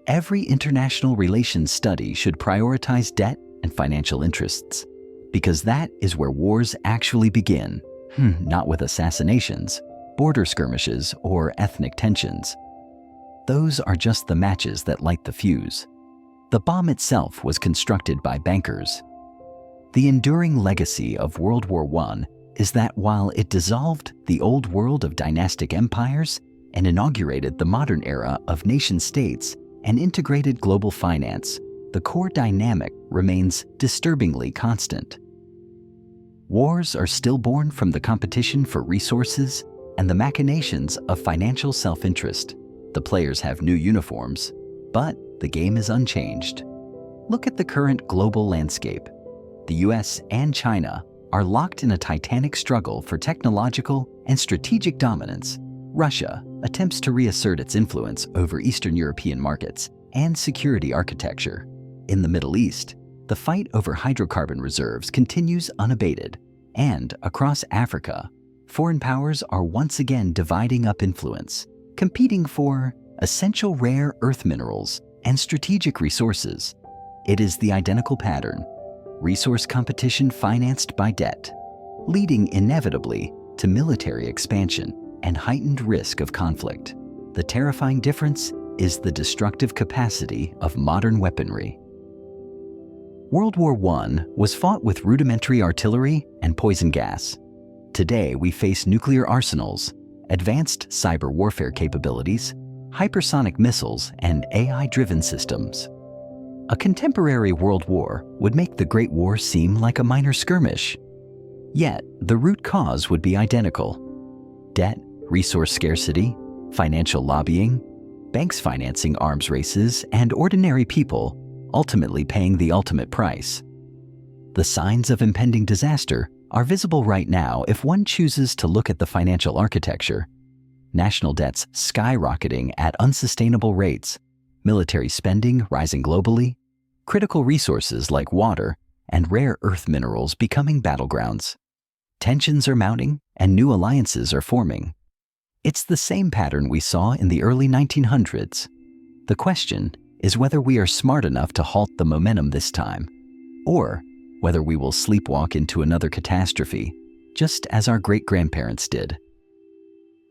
Every international relations study should prioritize debt and financial interests, because that is where wars actually begin, not with assassinations, border skirmishes, or ethnic tensions. Those are just the matches that light the fuse. The bomb itself was constructed by bankers. The enduring legacy of World War I is that while it dissolved the old world of dynastic empires and inaugurated the modern era of nation-states and integrated global finance, the core dynamic remains disturbingly constant. Wars are still born from the competition for resources and the machinations of financial self-interest. The players have new uniforms, but the game is unchanged. Look at the current global landscape. The US and China are locked in a titanic struggle for technological and strategic dominance. Russia attempts to reassert its influence over Eastern European markets and security architecture. In the Middle East, the fight over hydrocarbon reserves continues unabated, and across Africa, foreign powers are once again dividing up influence, competing for essential rare earth minerals and strategic resources. It is the identical pattern: resource competition financed by debt, leading inevitably to military expansion and heightened risk of conflict. The terrifying difference is the destructive capacity of modern weaponry. World War I was fought with rudimentary artillery and poison gas. Today, we face nuclear arsenals, advanced cyber warfare capabilities, hypersonic missiles, and AI-driven systems. A contemporary world war would make the Great War seem like a minor skirmish. Yet, the root cause would be identical: debt, resource scarcity, financial lobbying, banks financing arms races, and ordinary people ultimately paying the ultimate price. The signs of impending disaster are visible right now if one chooses to look at the financial architecture. National debts skyrocketing at unsustainable rates, military spending rising globally, critical resources like water and rare earth minerals becoming battlegrounds. Tensions are mounting and new alliances are forming. It's the same pattern we saw in the early 1900s. The question is whether we are smart enough to halt the momentum this time, or whether we will sleepwalk into another catastrophe, just as our great-grandparents did.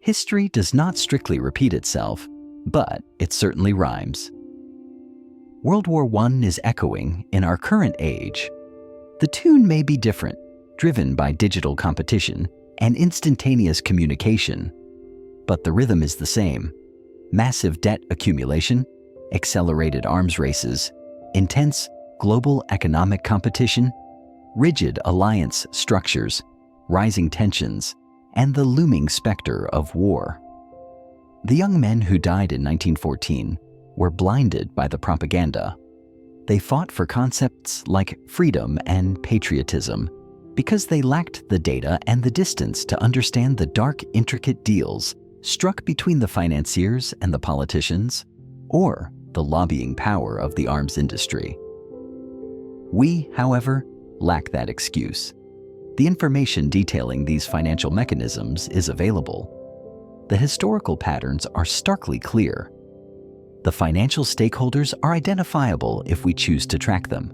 History does not strictly repeat itself, but it certainly rhymes. World War I is echoing in our current age. The tune may be different, driven by digital competition and instantaneous communication, but the rhythm is the same: massive debt accumulation, accelerated arms races, intense global economic competition, rigid alliance structures, rising tensions, and the looming specter of war. The young men who died in 1914 were blinded by the propaganda. They fought for concepts like freedom and patriotism because they lacked the data and the distance to understand the dark, intricate deals struck between the financiers and the politicians, or the lobbying power of the arms industry. We, however, lack that excuse. The information detailing these financial mechanisms is available. The historical patterns are starkly clear. The financial stakeholders are identifiable if we choose to track them.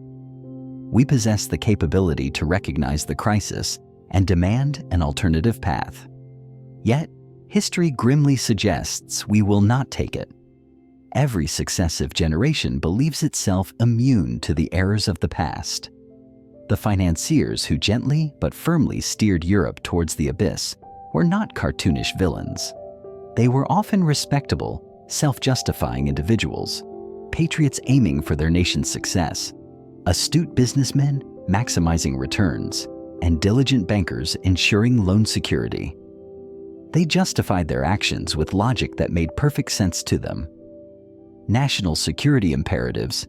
We possess the capability to recognize the crisis and demand an alternative path. Yet, history grimly suggests we will not take it. Every successive generation believes itself immune to the errors of the past. The financiers who gently but firmly steered Europe towards the abyss were not cartoonish villains. They were often respectable, self-justifying individuals, patriots aiming for their nation's success, astute businessmen maximizing returns, and diligent bankers ensuring loan security. They justified their actions with logic that made perfect sense to them. National security imperatives,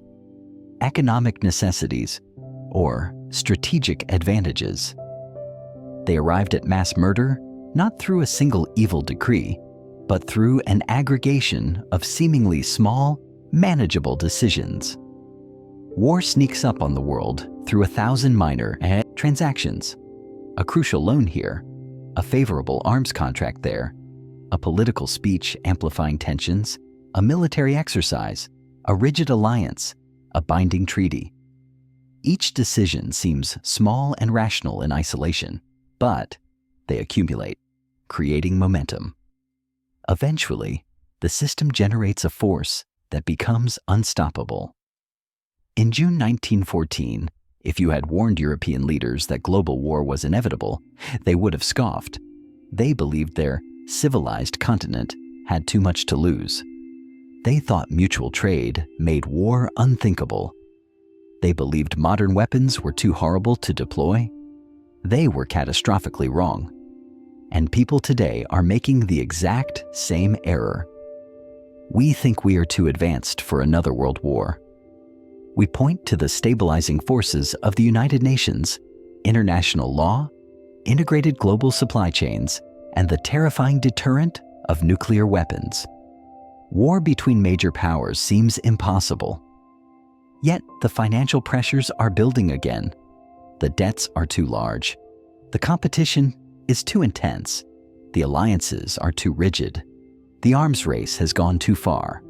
economic necessities, or strategic advantages. They arrived at mass murder not through a single evil decree, but through an aggregation of seemingly small, manageable decisions. War sneaks up on the world through 1,000 minor transactions. A crucial loan here, a favorable arms contract there, a political speech amplifying tensions, a military exercise, a rigid alliance, a binding treaty. Each decision seems small and rational in isolation, but they accumulate, creating momentum. Eventually, the system generates a force that becomes unstoppable. In June 1914, if you had warned European leaders that global war was inevitable, they would have scoffed. They believed their civilized continent had too much to lose. They thought mutual trade made war unthinkable. They believed modern weapons were too horrible to deploy. They were catastrophically wrong. And people today are making the exact same error. We think we are too advanced for another world war. We point to the stabilizing forces of the United Nations, international law, integrated global supply chains, and the terrifying deterrent of nuclear weapons. War between major powers seems impossible. Yet the financial pressures are building again. The debts are too large. The competition is too intense. The alliances are too rigid. The arms race has gone too far.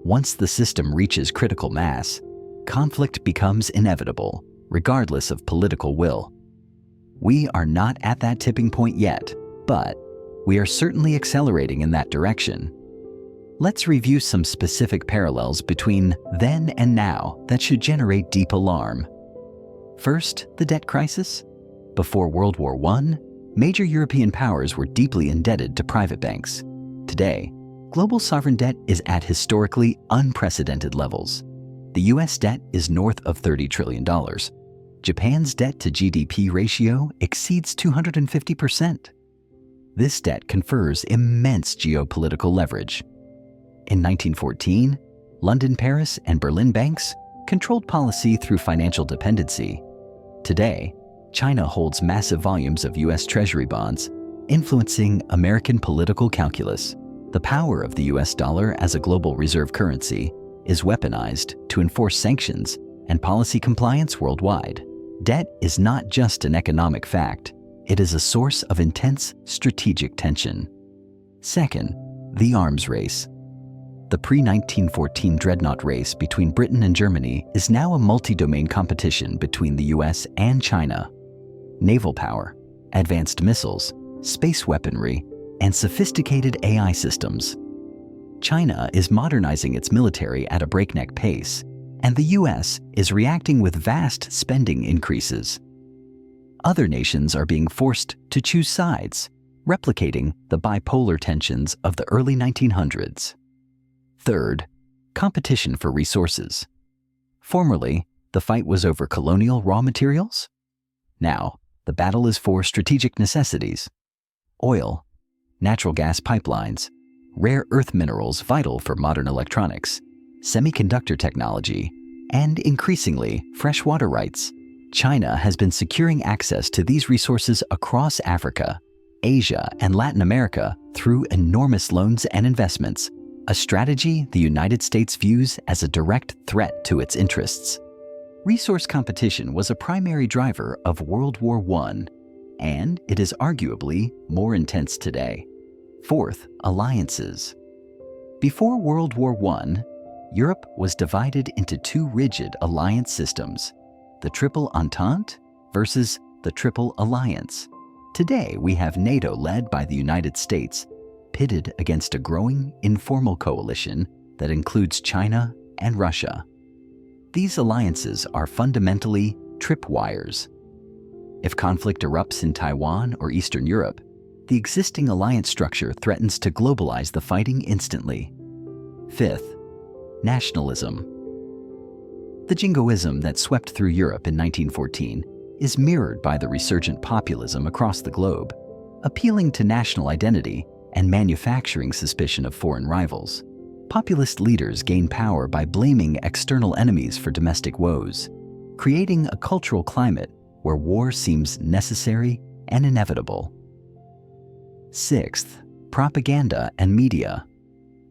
Once the system reaches critical mass, conflict becomes inevitable, regardless of political will. We are not at that tipping point yet, but we are certainly accelerating in that direction. Let's review some specific parallels between then and now that should generate deep alarm. First, the debt crisis. Before World War I, major European powers were deeply indebted to private banks. Today, global sovereign debt is at historically unprecedented levels. The US debt is north of $30 trillion. Japan's debt to GDP ratio exceeds 250%. This debt confers immense geopolitical leverage. In 1914, London, Paris, and Berlin banks controlled policy through financial dependency. Today, China holds massive volumes of US Treasury bonds, influencing American political calculus. The power of the US dollar as a global reserve currency is weaponized to enforce sanctions and policy compliance worldwide. Debt is not just an economic fact, it is a source of intense strategic tension. Second, the arms race. The pre-1914 dreadnought race between Britain and Germany is now a multi-domain competition between the US and China. Naval power, advanced missiles, space weaponry, and sophisticated AI systems. China is modernizing its military at a breakneck pace, and the US is reacting with vast spending increases. Other nations are being forced to choose sides, replicating the bipolar tensions of the early 1900s. Third, competition for resources. Formerly, the fight was over colonial raw materials. Now, the battle is for strategic necessities: oil, natural gas pipelines, rare earth minerals vital for modern electronics, semiconductor technology, and increasingly, freshwater rights. China has been securing access to these resources across Africa, Asia, and Latin America through enormous loans and investments, a strategy the United States views as a direct threat to its interests. Resource competition was a primary driver of World War I, and it is arguably more intense today. Fourth, alliances. Before World War I, Europe was divided into two rigid alliance systems: the Triple Entente versus the Triple Alliance. Today, we have NATO led by the United States, pitted against a growing informal coalition that includes China and Russia. These alliances are fundamentally tripwires. If conflict erupts in Taiwan or Eastern Europe, the existing alliance structure threatens to globalize the fighting instantly. Fifth, nationalism. The jingoism that swept through Europe in 1914 is mirrored by the resurgent populism across the globe, appealing to national identity and manufacturing suspicion of foreign rivals. Populist leaders gain power by blaming external enemies for domestic woes, creating a cultural climate where war seems necessary and inevitable. Sixth, propaganda and media.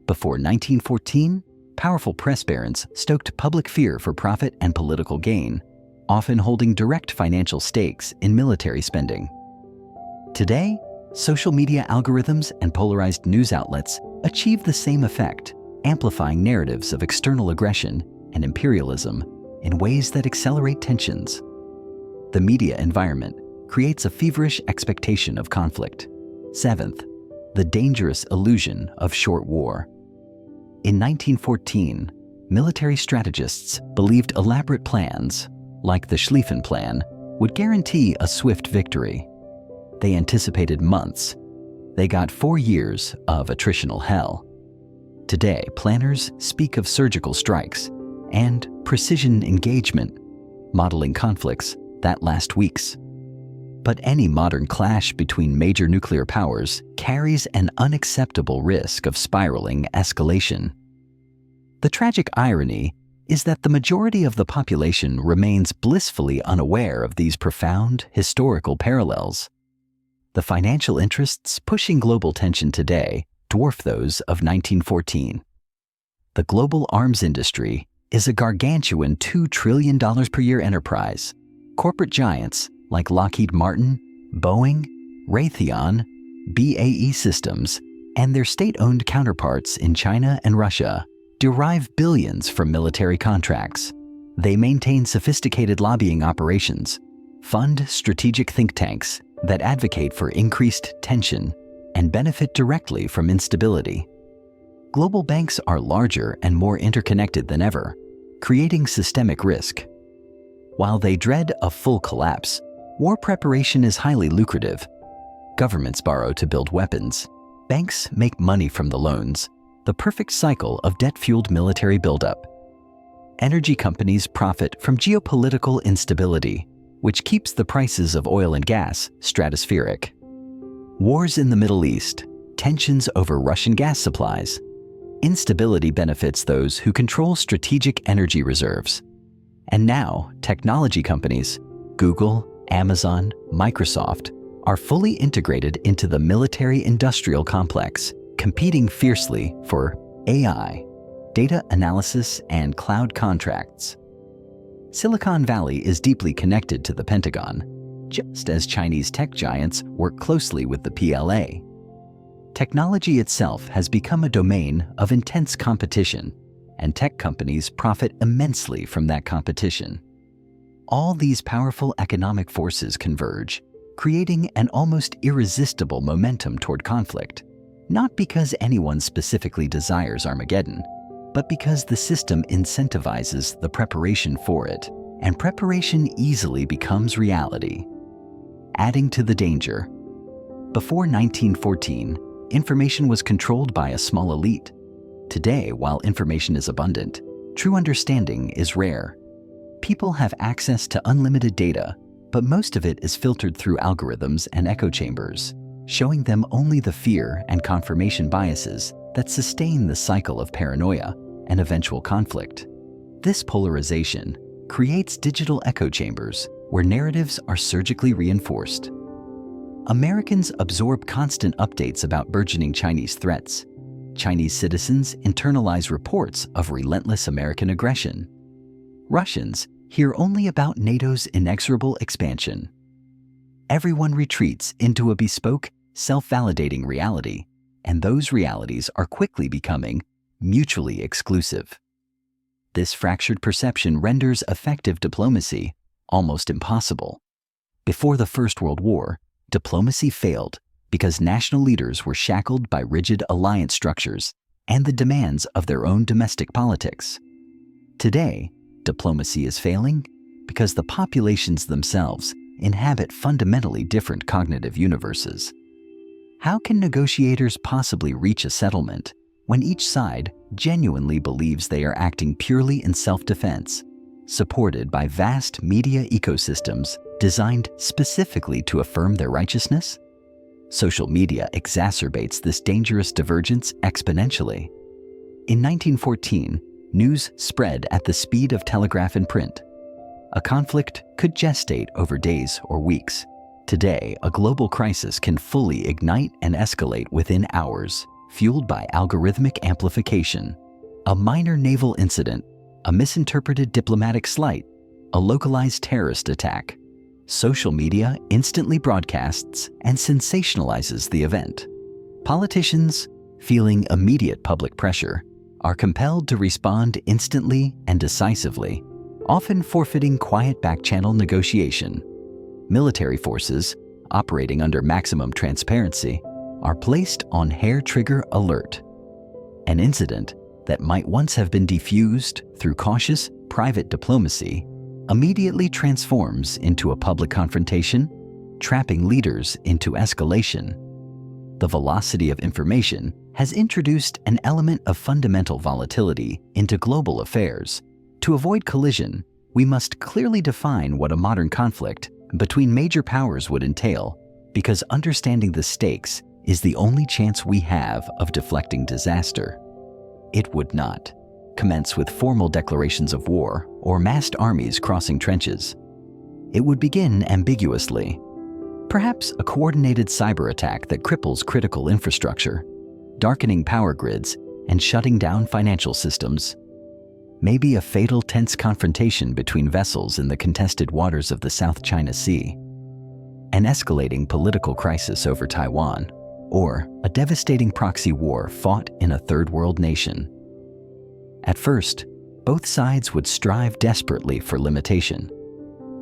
Before 1914, powerful press barons stoked public fear for profit and political gain, often holding direct financial stakes in military spending. Today, social media algorithms and polarized news outlets achieve the same effect, amplifying narratives of external aggression and imperialism in ways that accelerate tensions. The media environment creates a feverish expectation of conflict. Seventh, the dangerous illusion of short war. In 1914, military strategists believed elaborate plans, like the Schlieffen Plan, would guarantee a swift victory. They anticipated months. They got 4 years of attritional hell. Today, planners speak of surgical strikes and precision engagement, modeling conflicts that last weeks. But any modern clash between major nuclear powers carries an unacceptable risk of spiraling escalation. The tragic irony is that the majority of the population remains blissfully unaware of these profound historical parallels. The financial interests pushing global tension today dwarf those of 1914. The global arms industry is a gargantuan $2 trillion per year enterprise. Corporate giants like Lockheed Martin, Boeing, Raytheon, BAE Systems, and their state-owned counterparts in China and Russia derive billions from military contracts. They maintain sophisticated lobbying operations, fund strategic think tanks that advocate for increased tension, and benefit directly from instability. Global banks are larger and more interconnected than ever, creating systemic risk. While they dread a full collapse, war preparation is highly lucrative. Governments borrow to build weapons. Banks make money from the loans, the perfect cycle of debt-fueled military buildup. Energy companies profit from geopolitical instability, which keeps the prices of oil and gas stratospheric. Wars in the Middle East, tensions over Russian gas supplies. Instability benefits those who control strategic energy reserves. And now, technology companies, Google, Amazon, Microsoft, are fully integrated into the military-industrial complex, competing fiercely for AI, data analysis, and cloud contracts. Silicon Valley is deeply connected to the Pentagon, just as Chinese tech giants work closely with the PLA. Technology itself has become a domain of intense competition, and tech companies profit immensely from that competition. All these powerful economic forces converge, creating an almost irresistible momentum toward conflict, not because anyone specifically desires Armageddon, but because the system incentivizes the preparation for it, and preparation easily becomes reality. Adding to the danger, before 1914, information was controlled by a small elite. Today, while information is abundant, true understanding is rare. People have access to unlimited data, but most of it is filtered through algorithms and echo chambers, showing them only the fear and confirmation biases that sustain the cycle of paranoia and eventual conflict. This polarization creates digital echo chambers where narratives are surgically reinforced. Americans absorb constant updates about burgeoning Chinese threats. Chinese citizens internalize reports of relentless American aggression. Russians hear only about NATO's inexorable expansion. Everyone retreats into a bespoke, self-validating reality, and those realities are quickly becoming mutually exclusive. This fractured perception renders effective diplomacy almost impossible. Before the First World War, diplomacy failed because national leaders were shackled by rigid alliance structures and the demands of their own domestic politics. Today, diplomacy is failing because the populations themselves inhabit fundamentally different cognitive universes. How can negotiators possibly reach a settlement when each side genuinely believes they are acting purely in self-defense, supported by vast media ecosystems designed specifically to affirm their righteousness? Social media exacerbates this dangerous divergence exponentially. In 1914, news spread at the speed of telegraph and print. A conflict could gestate over days or weeks. Today, a global crisis can fully ignite and escalate within hours, fueled by algorithmic amplification. A minor naval incident, a misinterpreted diplomatic slight, a localized terrorist attack. Social media instantly broadcasts and sensationalizes the event. Politicians, feeling immediate public pressure, are compelled to respond instantly and decisively, often forfeiting quiet back-channel negotiation. Military forces, operating under maximum transparency, are placed on hair-trigger alert. An incident that might once have been defused through cautious, private diplomacy immediately transforms into a public confrontation, trapping leaders into escalation. The velocity of information has introduced an element of fundamental volatility into global affairs. To avoid collision, we must clearly define what a modern conflict between major powers would entail, because understanding the stakes is the only chance we have of deflecting disaster. It would not commence with formal declarations of war or massed armies crossing trenches. It would begin ambiguously. Perhaps a coordinated cyber attack that cripples critical infrastructure, darkening power grids, and shutting down financial systems. Maybe a fatal tense confrontation between vessels in the contested waters of the South China Sea. An escalating political crisis over Taiwan, or a devastating proxy war fought in a third world nation. At first, both sides would strive desperately for limitation,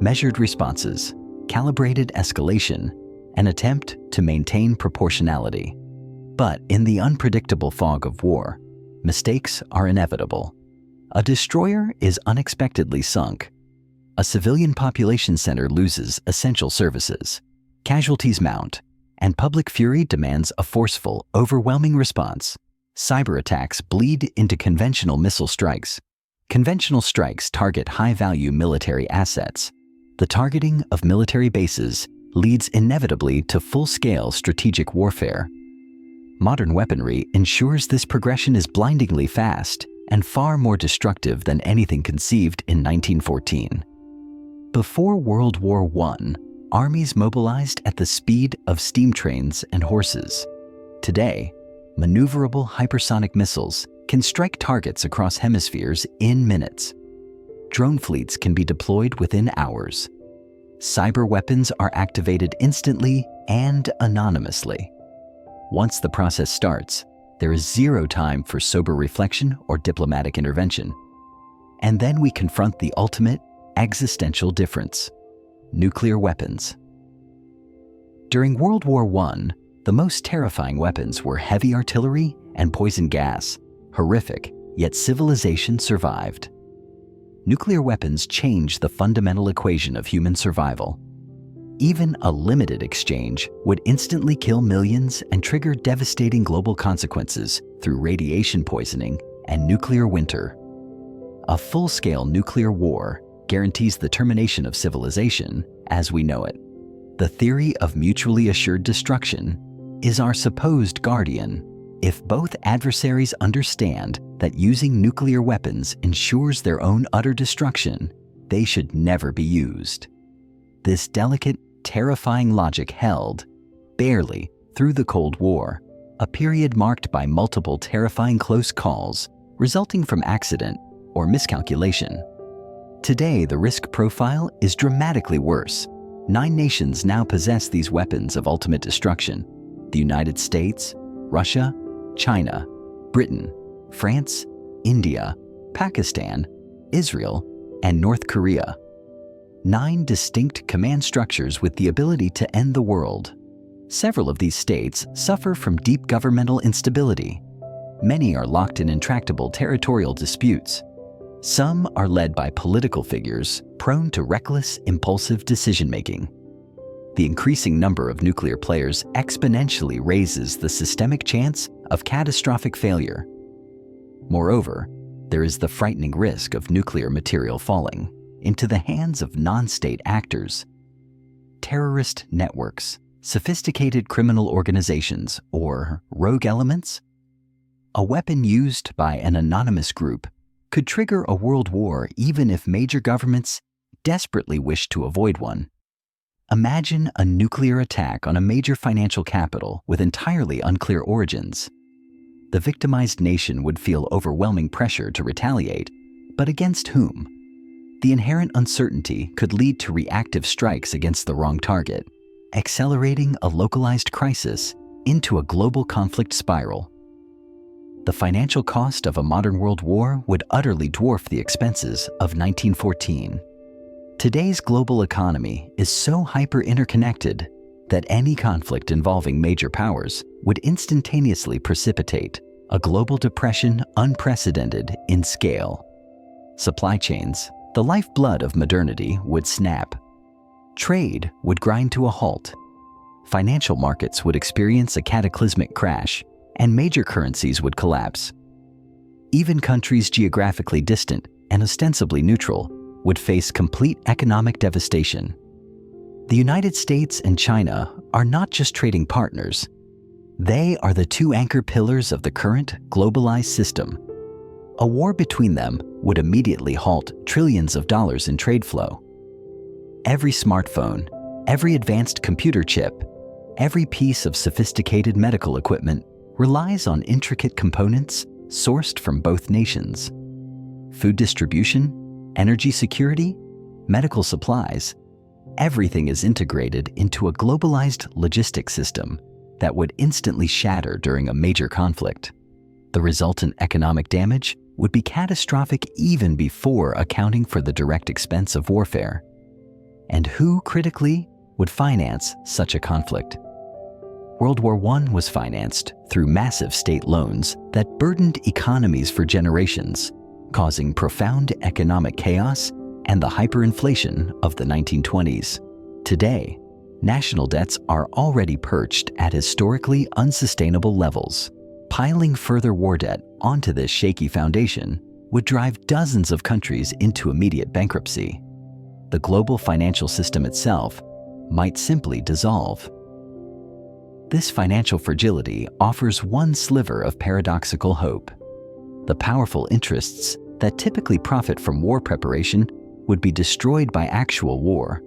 measured responses, calibrated escalation, an attempt to maintain proportionality. But in the unpredictable fog of war, mistakes are inevitable. A destroyer is unexpectedly sunk. A civilian population center loses essential services. Casualties mount, and public fury demands a forceful, overwhelming response. Cyber attacks bleed into conventional missile strikes. Conventional strikes target high-value military assets. The targeting of military bases leads inevitably to full-scale strategic warfare. Modern weaponry ensures this progression is blindingly fast and far more destructive than anything conceived in 1914. Before World War I, armies mobilized at the speed of steam trains and horses. Today, maneuverable hypersonic missiles can strike targets across hemispheres in minutes. Drone fleets can be deployed within hours. Cyber weapons are activated instantly and anonymously. Once the process starts, there is zero time for sober reflection or diplomatic intervention. And then we confront the ultimate existential difference: nuclear weapons. During World War I, the most terrifying weapons were heavy artillery and poison gas. Horrific, yet civilization survived. Nuclear weapons changed the fundamental equation of human survival. Even a limited exchange would instantly kill millions and trigger devastating global consequences through radiation poisoning and nuclear winter. A full-scale nuclear war guarantees the termination of civilization as we know it. The theory of mutually assured destruction is our supposed guardian. If both adversaries understand that using nuclear weapons ensures their own utter destruction, they should never be used. This delicate, terrifying logic held, barely, through the Cold War, a period marked by multiple terrifying close calls resulting from accident or miscalculation. Today, the risk profile is dramatically worse. 9 nations now possess these weapons of ultimate destruction: the United States, Russia, China, Britain, France, India, Pakistan, Israel, and North Korea. 9 distinct command structures with the ability to end the world. Several of these states suffer from deep governmental instability. Many are locked in intractable territorial disputes. Some are led by political figures prone to reckless, impulsive decision-making. The increasing number of nuclear players exponentially raises the systemic chance of catastrophic failure. Moreover, there is the frightening risk of nuclear material falling into the hands of non-state actors. Terrorist networks, sophisticated criminal organizations, or rogue elements? A weapon used by an anonymous group could trigger a world war even if major governments desperately wish to avoid one. Imagine a nuclear attack on a major financial capital with entirely unclear origins. The victimized nation would feel overwhelming pressure to retaliate, but against whom? The inherent uncertainty could lead to reactive strikes against the wrong target, accelerating a localized crisis into a global conflict spiral. the financial cost of a modern world war would utterly dwarf the expenses of 1914. Today's global economy is so hyper-interconnected that any conflict involving major powers would instantaneously precipitate a global depression unprecedented in scale. Supply chains, the lifeblood of modernity, would snap. Trade would grind to a halt. Financial markets would experience a cataclysmic crash, and major currencies would collapse. Even countries geographically distant and ostensibly neutral would face complete economic devastation. The United States and China are not just trading partners. They are the two anchor pillars of the current globalized system. A war between them would immediately halt trillions of dollars in trade flow. Every smartphone, every advanced computer chip, every piece of sophisticated medical equipment relies on intricate components sourced from both nations. Food distribution, energy security, medical supplies, everything is integrated into a globalized logistics system that would instantly shatter during a major conflict. The resultant economic damage would be catastrophic even before accounting for the direct expense of warfare. And who, critically, would finance such a conflict? World War I was financed through massive state loans that burdened economies for generations, causing profound economic chaos and the hyperinflation of the 1920s. Today, national debts are already perched at historically unsustainable levels. Piling further war debt onto this shaky foundation would drive dozens of countries into immediate bankruptcy. The global financial system itself might simply dissolve. This financial fragility offers one sliver of paradoxical hope. The powerful interests that typically profit from war preparation would be destroyed by actual war.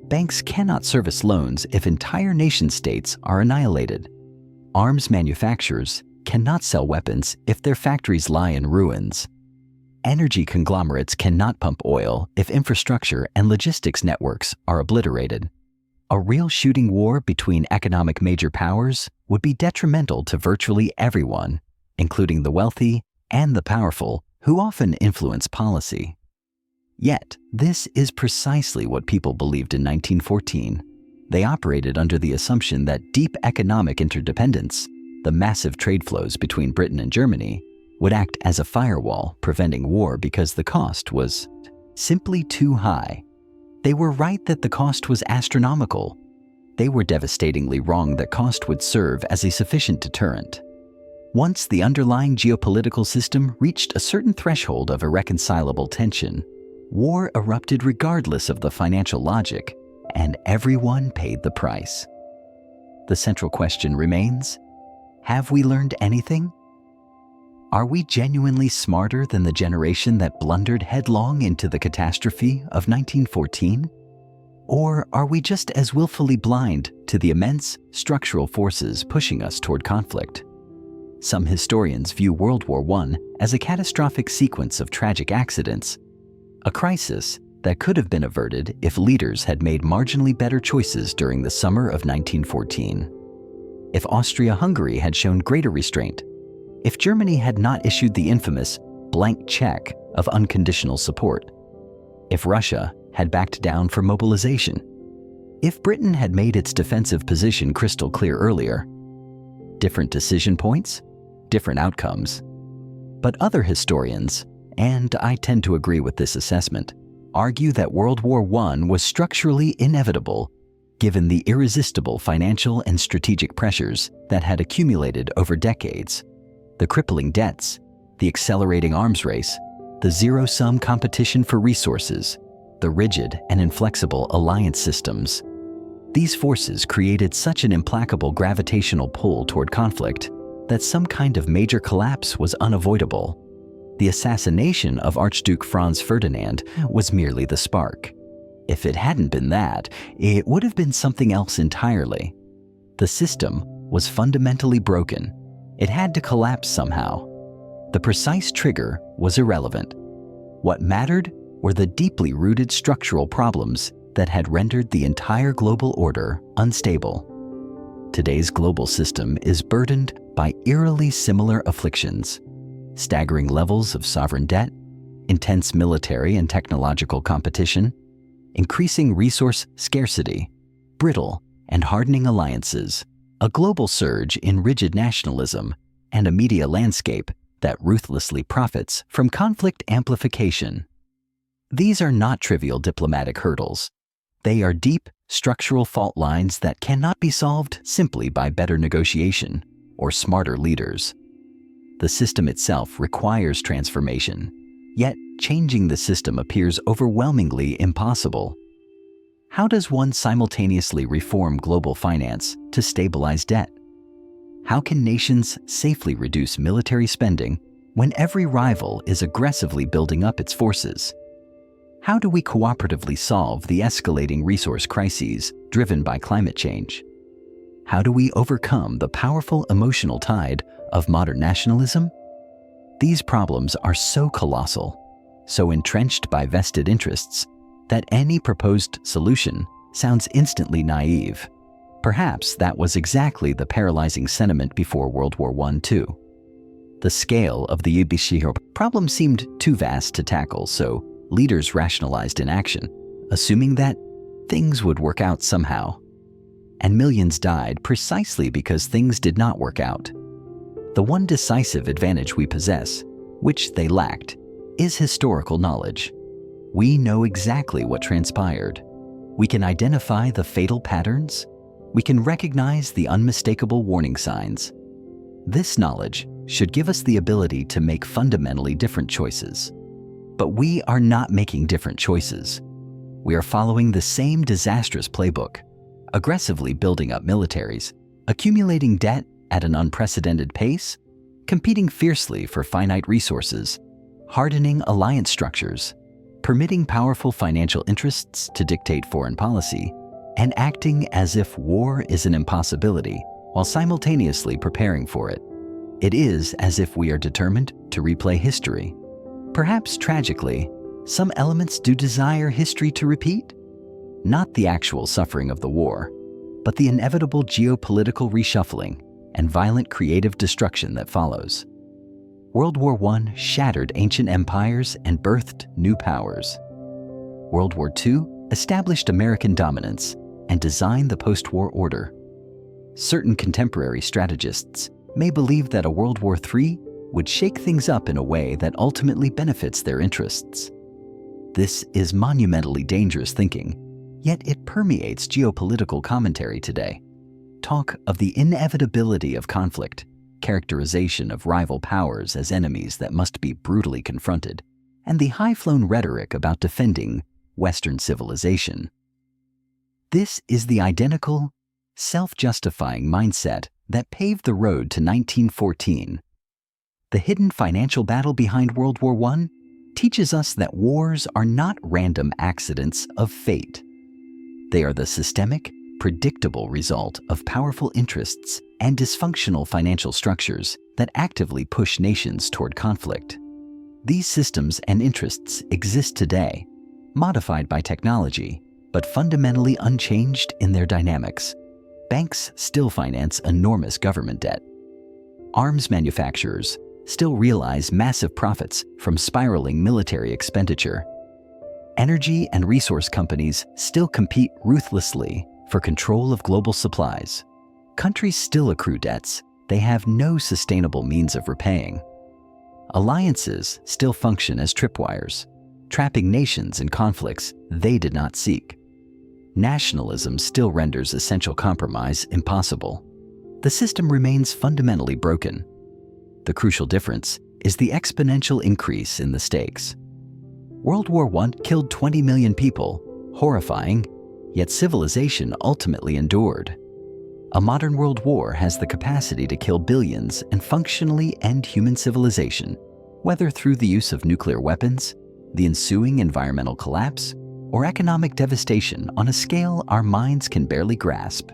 Banks cannot service loans if entire nation-states are annihilated. Arms manufacturers cannot sell weapons if their factories lie in ruins. Energy conglomerates cannot pump oil if infrastructure and logistics networks are obliterated. A real shooting war between economic major powers would be detrimental to virtually everyone, including the wealthy and the powerful, who often influence policy. Yet, this is precisely what people believed in 1914. They operated under the assumption that deep economic interdependence, the massive trade flows between Britain and Germany, would act as a firewall preventing war because the cost was simply too high. They were right that the cost was astronomical. They were devastatingly wrong that cost would serve as a sufficient deterrent. Once the underlying geopolitical system reached a certain threshold of irreconcilable tension, war erupted regardless of the financial logic, and everyone paid the price. The central question remains, have we learned anything? Are we genuinely smarter than the generation that blundered headlong into the catastrophe of 1914? Or are we just as willfully blind to the immense structural forces pushing us toward conflict? Some historians view World War I as a catastrophic sequence of tragic accidents, a crisis that could have been averted if leaders had made marginally better choices during the summer of 1914. If Austria-Hungary had shown greater restraint, if Germany had not issued the infamous blank check of unconditional support, if Russia had backed down for mobilization, if Britain had made its defensive position crystal clear earlier. Different decision points, different outcomes. But other historians, and I tend to agree with this assessment, argue that World War I was structurally inevitable given the irresistible financial and strategic pressures that had accumulated over decades. The crippling debts, the accelerating arms race, the zero-sum competition for resources, the rigid and inflexible alliance systems. These forces created such an implacable gravitational pull toward conflict that some kind of major collapse was unavoidable. The assassination of Archduke Franz Ferdinand was merely the spark. If it hadn't been that, it would have been something else entirely. The system was fundamentally broken. It had to collapse somehow. The precise trigger was irrelevant. What mattered were the deeply rooted structural problems that had rendered the entire global order unstable. Today's global system is burdened by eerily similar afflictions: staggering levels of sovereign debt, intense military and technological competition, increasing resource scarcity, brittle and hardening alliances, a global surge in rigid nationalism, and a media landscape that ruthlessly profits from conflict amplification. These are not trivial diplomatic hurdles. They are deep, structural fault lines that cannot be solved simply by better negotiation or smarter leaders. The system itself requires transformation, yet changing the system appears overwhelmingly impossible. How does one simultaneously reform global finance to stabilize debt? How can nations safely reduce military spending when every rival is aggressively building up its forces? How do we cooperatively solve the escalating resource crises driven by climate change? How do we overcome the powerful emotional tide of modern nationalism? These problems are so colossal, so entrenched by vested interests, that any proposed solution sounds instantly naive. Perhaps that was exactly the paralyzing sentiment before World War I, too. The scale of the Betrayal problem seemed too vast to tackle, so leaders rationalized inaction, assuming that things would work out somehow. And millions died precisely because things did not work out. The one decisive advantage we possess, which they lacked, is historical knowledge. We know exactly what transpired. We can identify the fatal patterns. We can recognize the unmistakable warning signs. This knowledge should give us the ability to make fundamentally different choices. But we are not making different choices. We are following the same disastrous playbook, aggressively building up militaries, accumulating debt at an unprecedented pace, competing fiercely for finite resources, hardening alliance structures, permitting powerful financial interests to dictate foreign policy, and acting as if war is an impossibility while simultaneously preparing for it. It is as if we are determined to replay history. Perhaps tragically, some elements do desire history to repeat. Not the actual suffering of the war, but the inevitable geopolitical reshuffling and violent creative destruction that follows. World War I shattered ancient empires and birthed new powers. World War II established American dominance and designed the post-war order. Certain contemporary strategists may believe that a World War III would shake things up in a way that ultimately benefits their interests. This is monumentally dangerous thinking, yet it permeates geopolitical commentary today. Talk of the inevitability of conflict, characterization of rival powers as enemies that must be brutally confronted, and the high-flown rhetoric about defending Western civilization. This is the identical, self-justifying mindset that paved the road to 1914. The hidden financial battle behind World War I teaches us that wars are not random accidents of fate. They are the systemic, predictable result of powerful interests and dysfunctional financial structures that actively push nations toward conflict. These systems and interests exist today, modified by technology, but fundamentally unchanged in their dynamics. Banks still finance enormous government debt. Arms manufacturers still realize massive profits from spiraling military expenditure. Energy and resource companies still compete ruthlessly for control of global supplies. Countries still accrue debts they have no sustainable means of repaying. Alliances still function as tripwires, trapping nations in conflicts they did not seek. Nationalism still renders essential compromise impossible. The system remains fundamentally broken. The crucial difference is the exponential increase in the stakes. World War I killed 20 million people, horrifying, yet civilization ultimately endured. A modern world war has the capacity to kill billions and functionally end human civilization, whether through the use of nuclear weapons, the ensuing environmental collapse, or economic devastation on a scale our minds can barely grasp.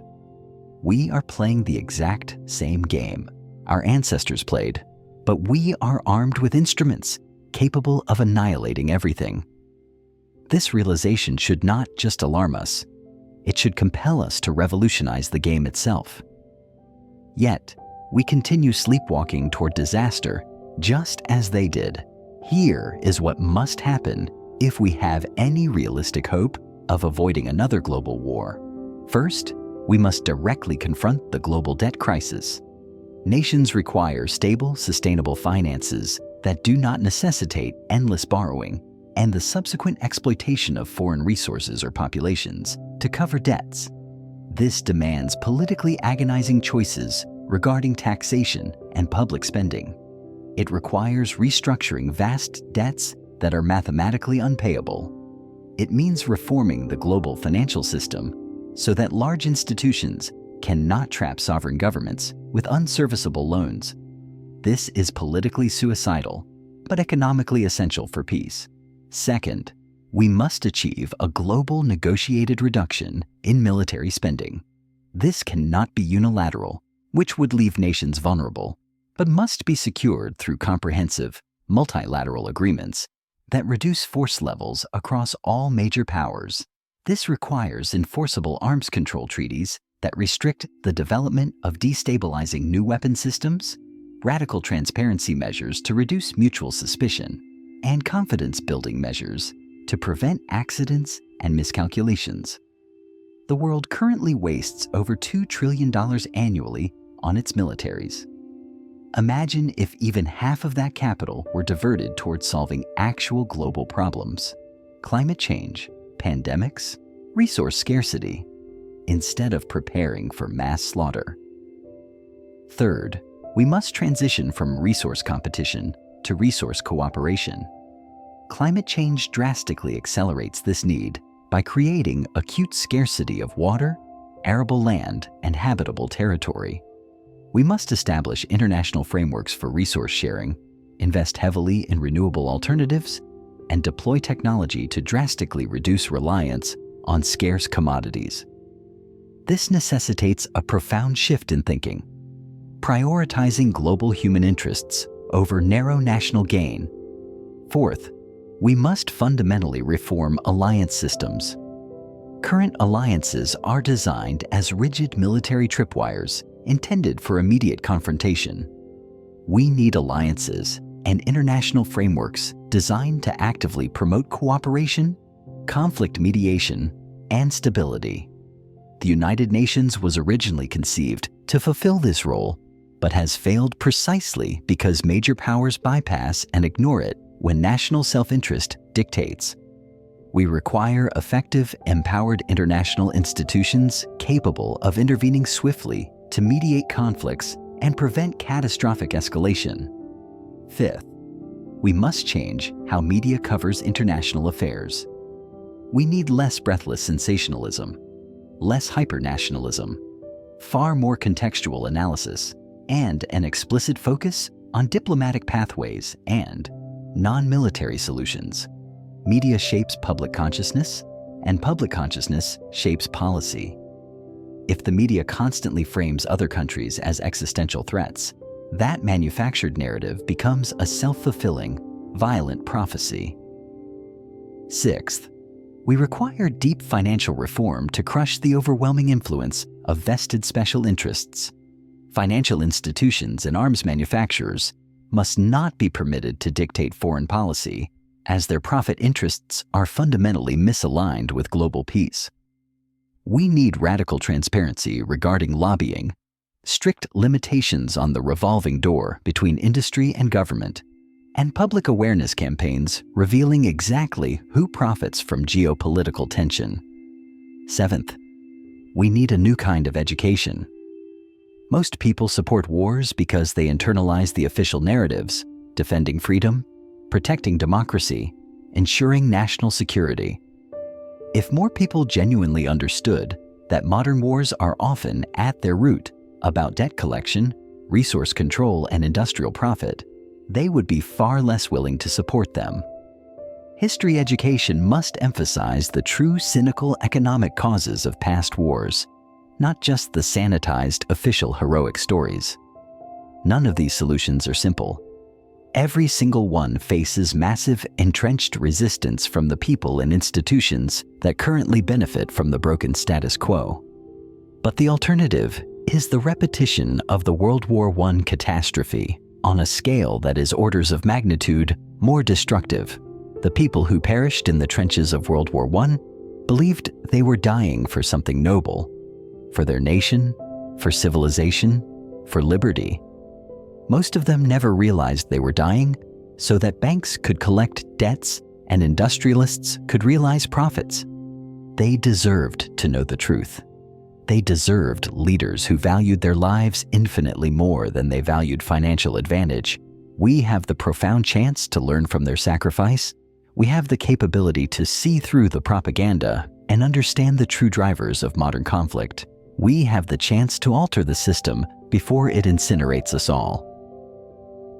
We are playing the exact same game our ancestors played, but we are armed with instruments capable of annihilating everything. This realization should not just alarm us, it should compel us to revolutionize the game itself. Yet, we continue sleepwalking toward disaster just as they did. Here is what must happen if we have any realistic hope of avoiding another global war. First, we must directly confront the global debt crisis. Nations require stable, sustainable finances that do not necessitate endless borrowing and the subsequent exploitation of foreign resources or populations to cover debts. This demands politically agonizing choices regarding taxation and public spending. It requires restructuring vast debts that are mathematically unpayable. It means reforming the global financial system so that large institutions cannot trap sovereign governments with unserviceable loans. This is politically suicidal, but economically essential for peace. Second, we must achieve a global negotiated reduction in military spending. This cannot be unilateral, which would leave nations vulnerable, but must be secured through comprehensive, multilateral agreements that reduce force levels across all major powers. This requires enforceable arms control treaties that restrict the development of destabilizing new weapon systems, radical transparency measures to reduce mutual suspicion, and confidence-building measures to prevent accidents and miscalculations. The world currently wastes over $2 trillion annually on its militaries. Imagine if even half of that capital were diverted towards solving actual global problems: climate change, pandemics, resource scarcity, instead of preparing for mass slaughter. Third, we must transition from resource competition to resource cooperation. Climate change drastically accelerates this need by creating acute scarcity of water, arable land, and habitable territory. We must establish international frameworks for resource sharing, invest heavily in renewable alternatives, and deploy technology to drastically reduce reliance on scarce commodities. This necessitates a profound shift in thinking, prioritizing global human interests over narrow national gain. Fourth, we must fundamentally reform alliance systems. Current alliances are designed as rigid military tripwires intended for immediate confrontation. We need alliances and international frameworks designed to actively promote cooperation, conflict mediation, and stability. The United Nations was originally conceived to fulfill this role, but has failed precisely because major powers bypass and ignore it when national self-interest dictates. We require effective, empowered international institutions capable of intervening swiftly to mediate conflicts and prevent catastrophic escalation. Fifth, we must change how media covers international affairs. We need less breathless sensationalism, less hypernationalism, far more contextual analysis, and an explicit focus on diplomatic pathways and non-military solutions. Media shapes public consciousness, and public consciousness shapes policy. If the media constantly frames other countries as existential threats, that manufactured narrative becomes a self-fulfilling, violent prophecy. Sixth, we require deep financial reform to crush the overwhelming influence of vested special interests. Financial institutions and arms manufacturers must not be permitted to dictate foreign policy, as their profit interests are fundamentally misaligned with global peace. We need radical transparency regarding lobbying, strict limitations on the revolving door between industry and government, and public awareness campaigns revealing exactly who profits from geopolitical tension. Seventh, we need a new kind of education. Most people support wars because they internalize the official narratives, defending freedom, protecting democracy, ensuring national security. If more people genuinely understood that modern wars are often, at their root, about debt collection, resource control, and industrial profit, they would be far less willing to support them. History education must emphasize the true cynical economic causes of past wars, not just the sanitized official heroic stories. None of these solutions are simple. Every single one faces massive entrenched resistance from the people and institutions that currently benefit from the broken status quo. But the alternative is the repetition of the World War I catastrophe on a scale that is orders of magnitude more destructive. The people who perished in the trenches of World War I believed they were dying for something noble, for their nation, for civilization, for liberty. Most of them never realized they were dying so that banks could collect debts and industrialists could realize profits. They deserved to know the truth. They deserved leaders who valued their lives infinitely more than they valued financial advantage. We have the profound chance to learn from their sacrifice. We have the capability to see through the propaganda and understand the true drivers of modern conflict. We have the chance to alter the system before it incinerates us all.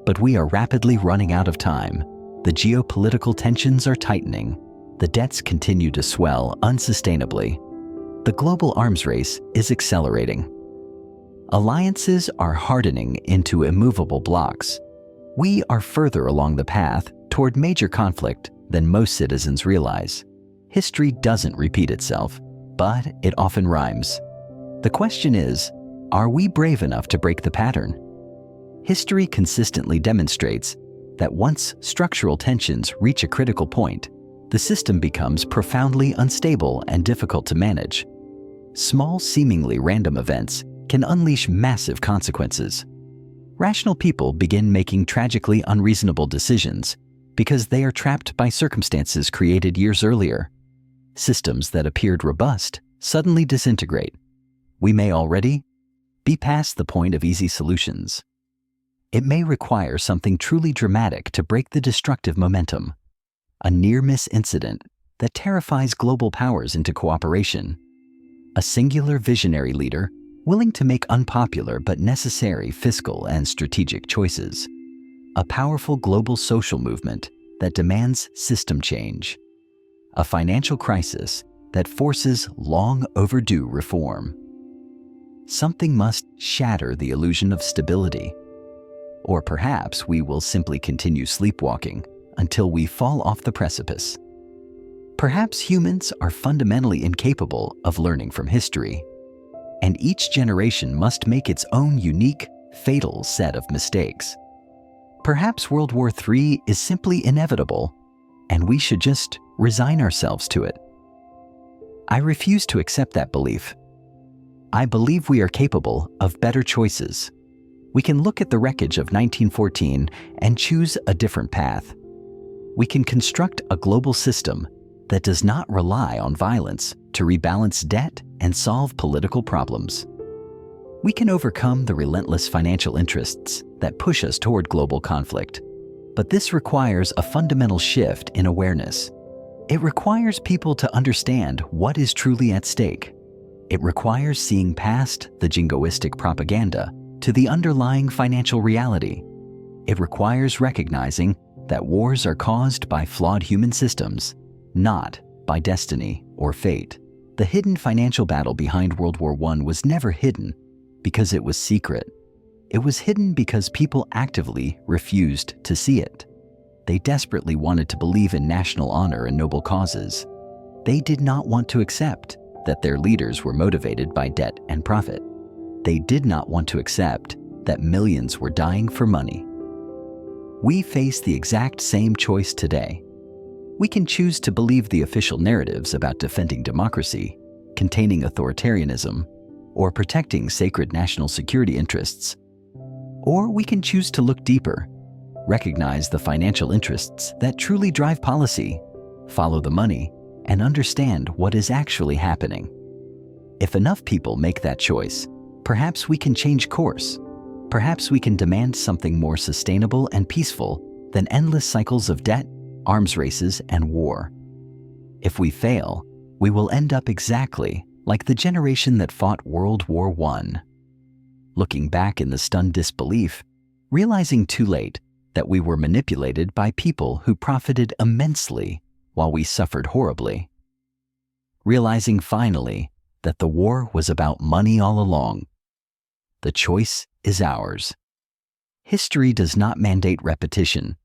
But we are rapidly running out of time. The geopolitical tensions are tightening. The debts continue to swell unsustainably. The global arms race is accelerating. Alliances are hardening into immovable blocks. We are further along the path toward major conflict than most citizens realize. History doesn't repeat itself, but it often rhymes. The question is, are we brave enough to break the pattern? History consistently demonstrates that once structural tensions reach a critical point, the system becomes profoundly unstable and difficult to manage. Small, seemingly random events can unleash massive consequences. Rational people begin making tragically unreasonable decisions because they are trapped by circumstances created years earlier. Systems that appeared robust suddenly disintegrate. We may already be past the point of easy solutions. It may require something truly dramatic to break the destructive momentum. A near-miss incident that terrifies global powers into cooperation. A singular visionary leader willing to make unpopular but necessary fiscal and strategic choices. A powerful global social movement that demands system change. A financial crisis that forces long overdue reform. Something must shatter the illusion of stability. Or perhaps we will simply continue sleepwalking until we fall off the precipice. Perhaps humans are fundamentally incapable of learning from history, and each generation must make its own unique, fatal set of mistakes. Perhaps World War III is simply inevitable, and we should just resign ourselves to it. I refuse to accept that belief. I believe we are capable of better choices. We can look at the wreckage of 1914 and choose a different path. We can construct a global system that does not rely on violence to rebalance debt and solve political problems. We can overcome the relentless financial interests that push us toward global conflict. But this requires a fundamental shift in awareness. It requires people to understand what is truly at stake. It requires seeing past the jingoistic propaganda to the underlying financial reality. It requires recognizing that wars are caused by flawed human systems, not by destiny or fate. The hidden financial battle behind World War I was never hidden because it was secret. It was hidden because people actively refused to see it. They desperately wanted to believe in national honor and noble causes. They did not want to accept that their leaders were motivated by debt and profit. They did not want to accept that millions were dying for money. We face the exact same choice today. We can choose to believe the official narratives about defending democracy, containing authoritarianism, or protecting sacred national security interests. Or we can choose to look deeper, recognize the financial interests that truly drive policy, follow the money, and understand what is actually happening. If enough people make that choice, perhaps we can change course. Perhaps we can demand something more sustainable and peaceful than endless cycles of debt, arms races, and war. If we fail, we will end up exactly like the generation that fought World War I. Looking back in the stunned disbelief, realizing too late that we were manipulated by people who profited immensely while we suffered horribly. Realizing finally that the war was about money all along. The choice is ours. History does not mandate repetition.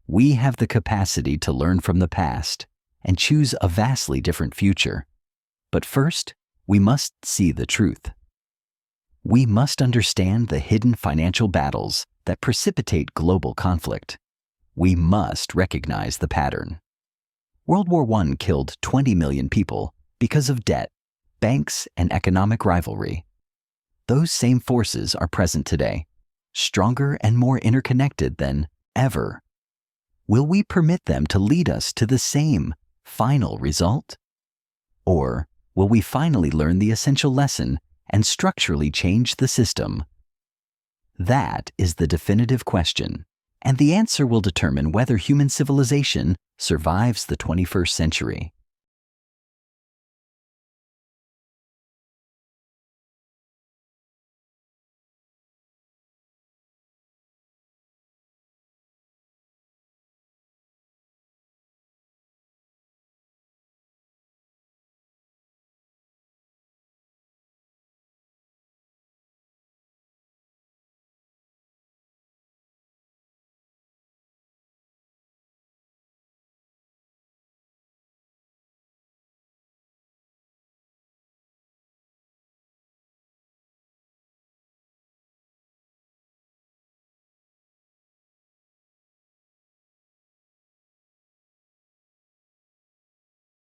We have the capacity to learn from the past and choose a vastly different future. But first, we must see the truth. We must understand the hidden financial battles that precipitate global conflict. We must recognize the pattern. World War I killed 20 million people because of debt, banks, and economic rivalry. Those same forces are present today, stronger and more interconnected than ever. Will we permit them to lead us to the same final result? Or will we finally learn the essential lesson and structurally change the system? That is the definitive question, and the answer will determine whether human civilization survives the 21st century.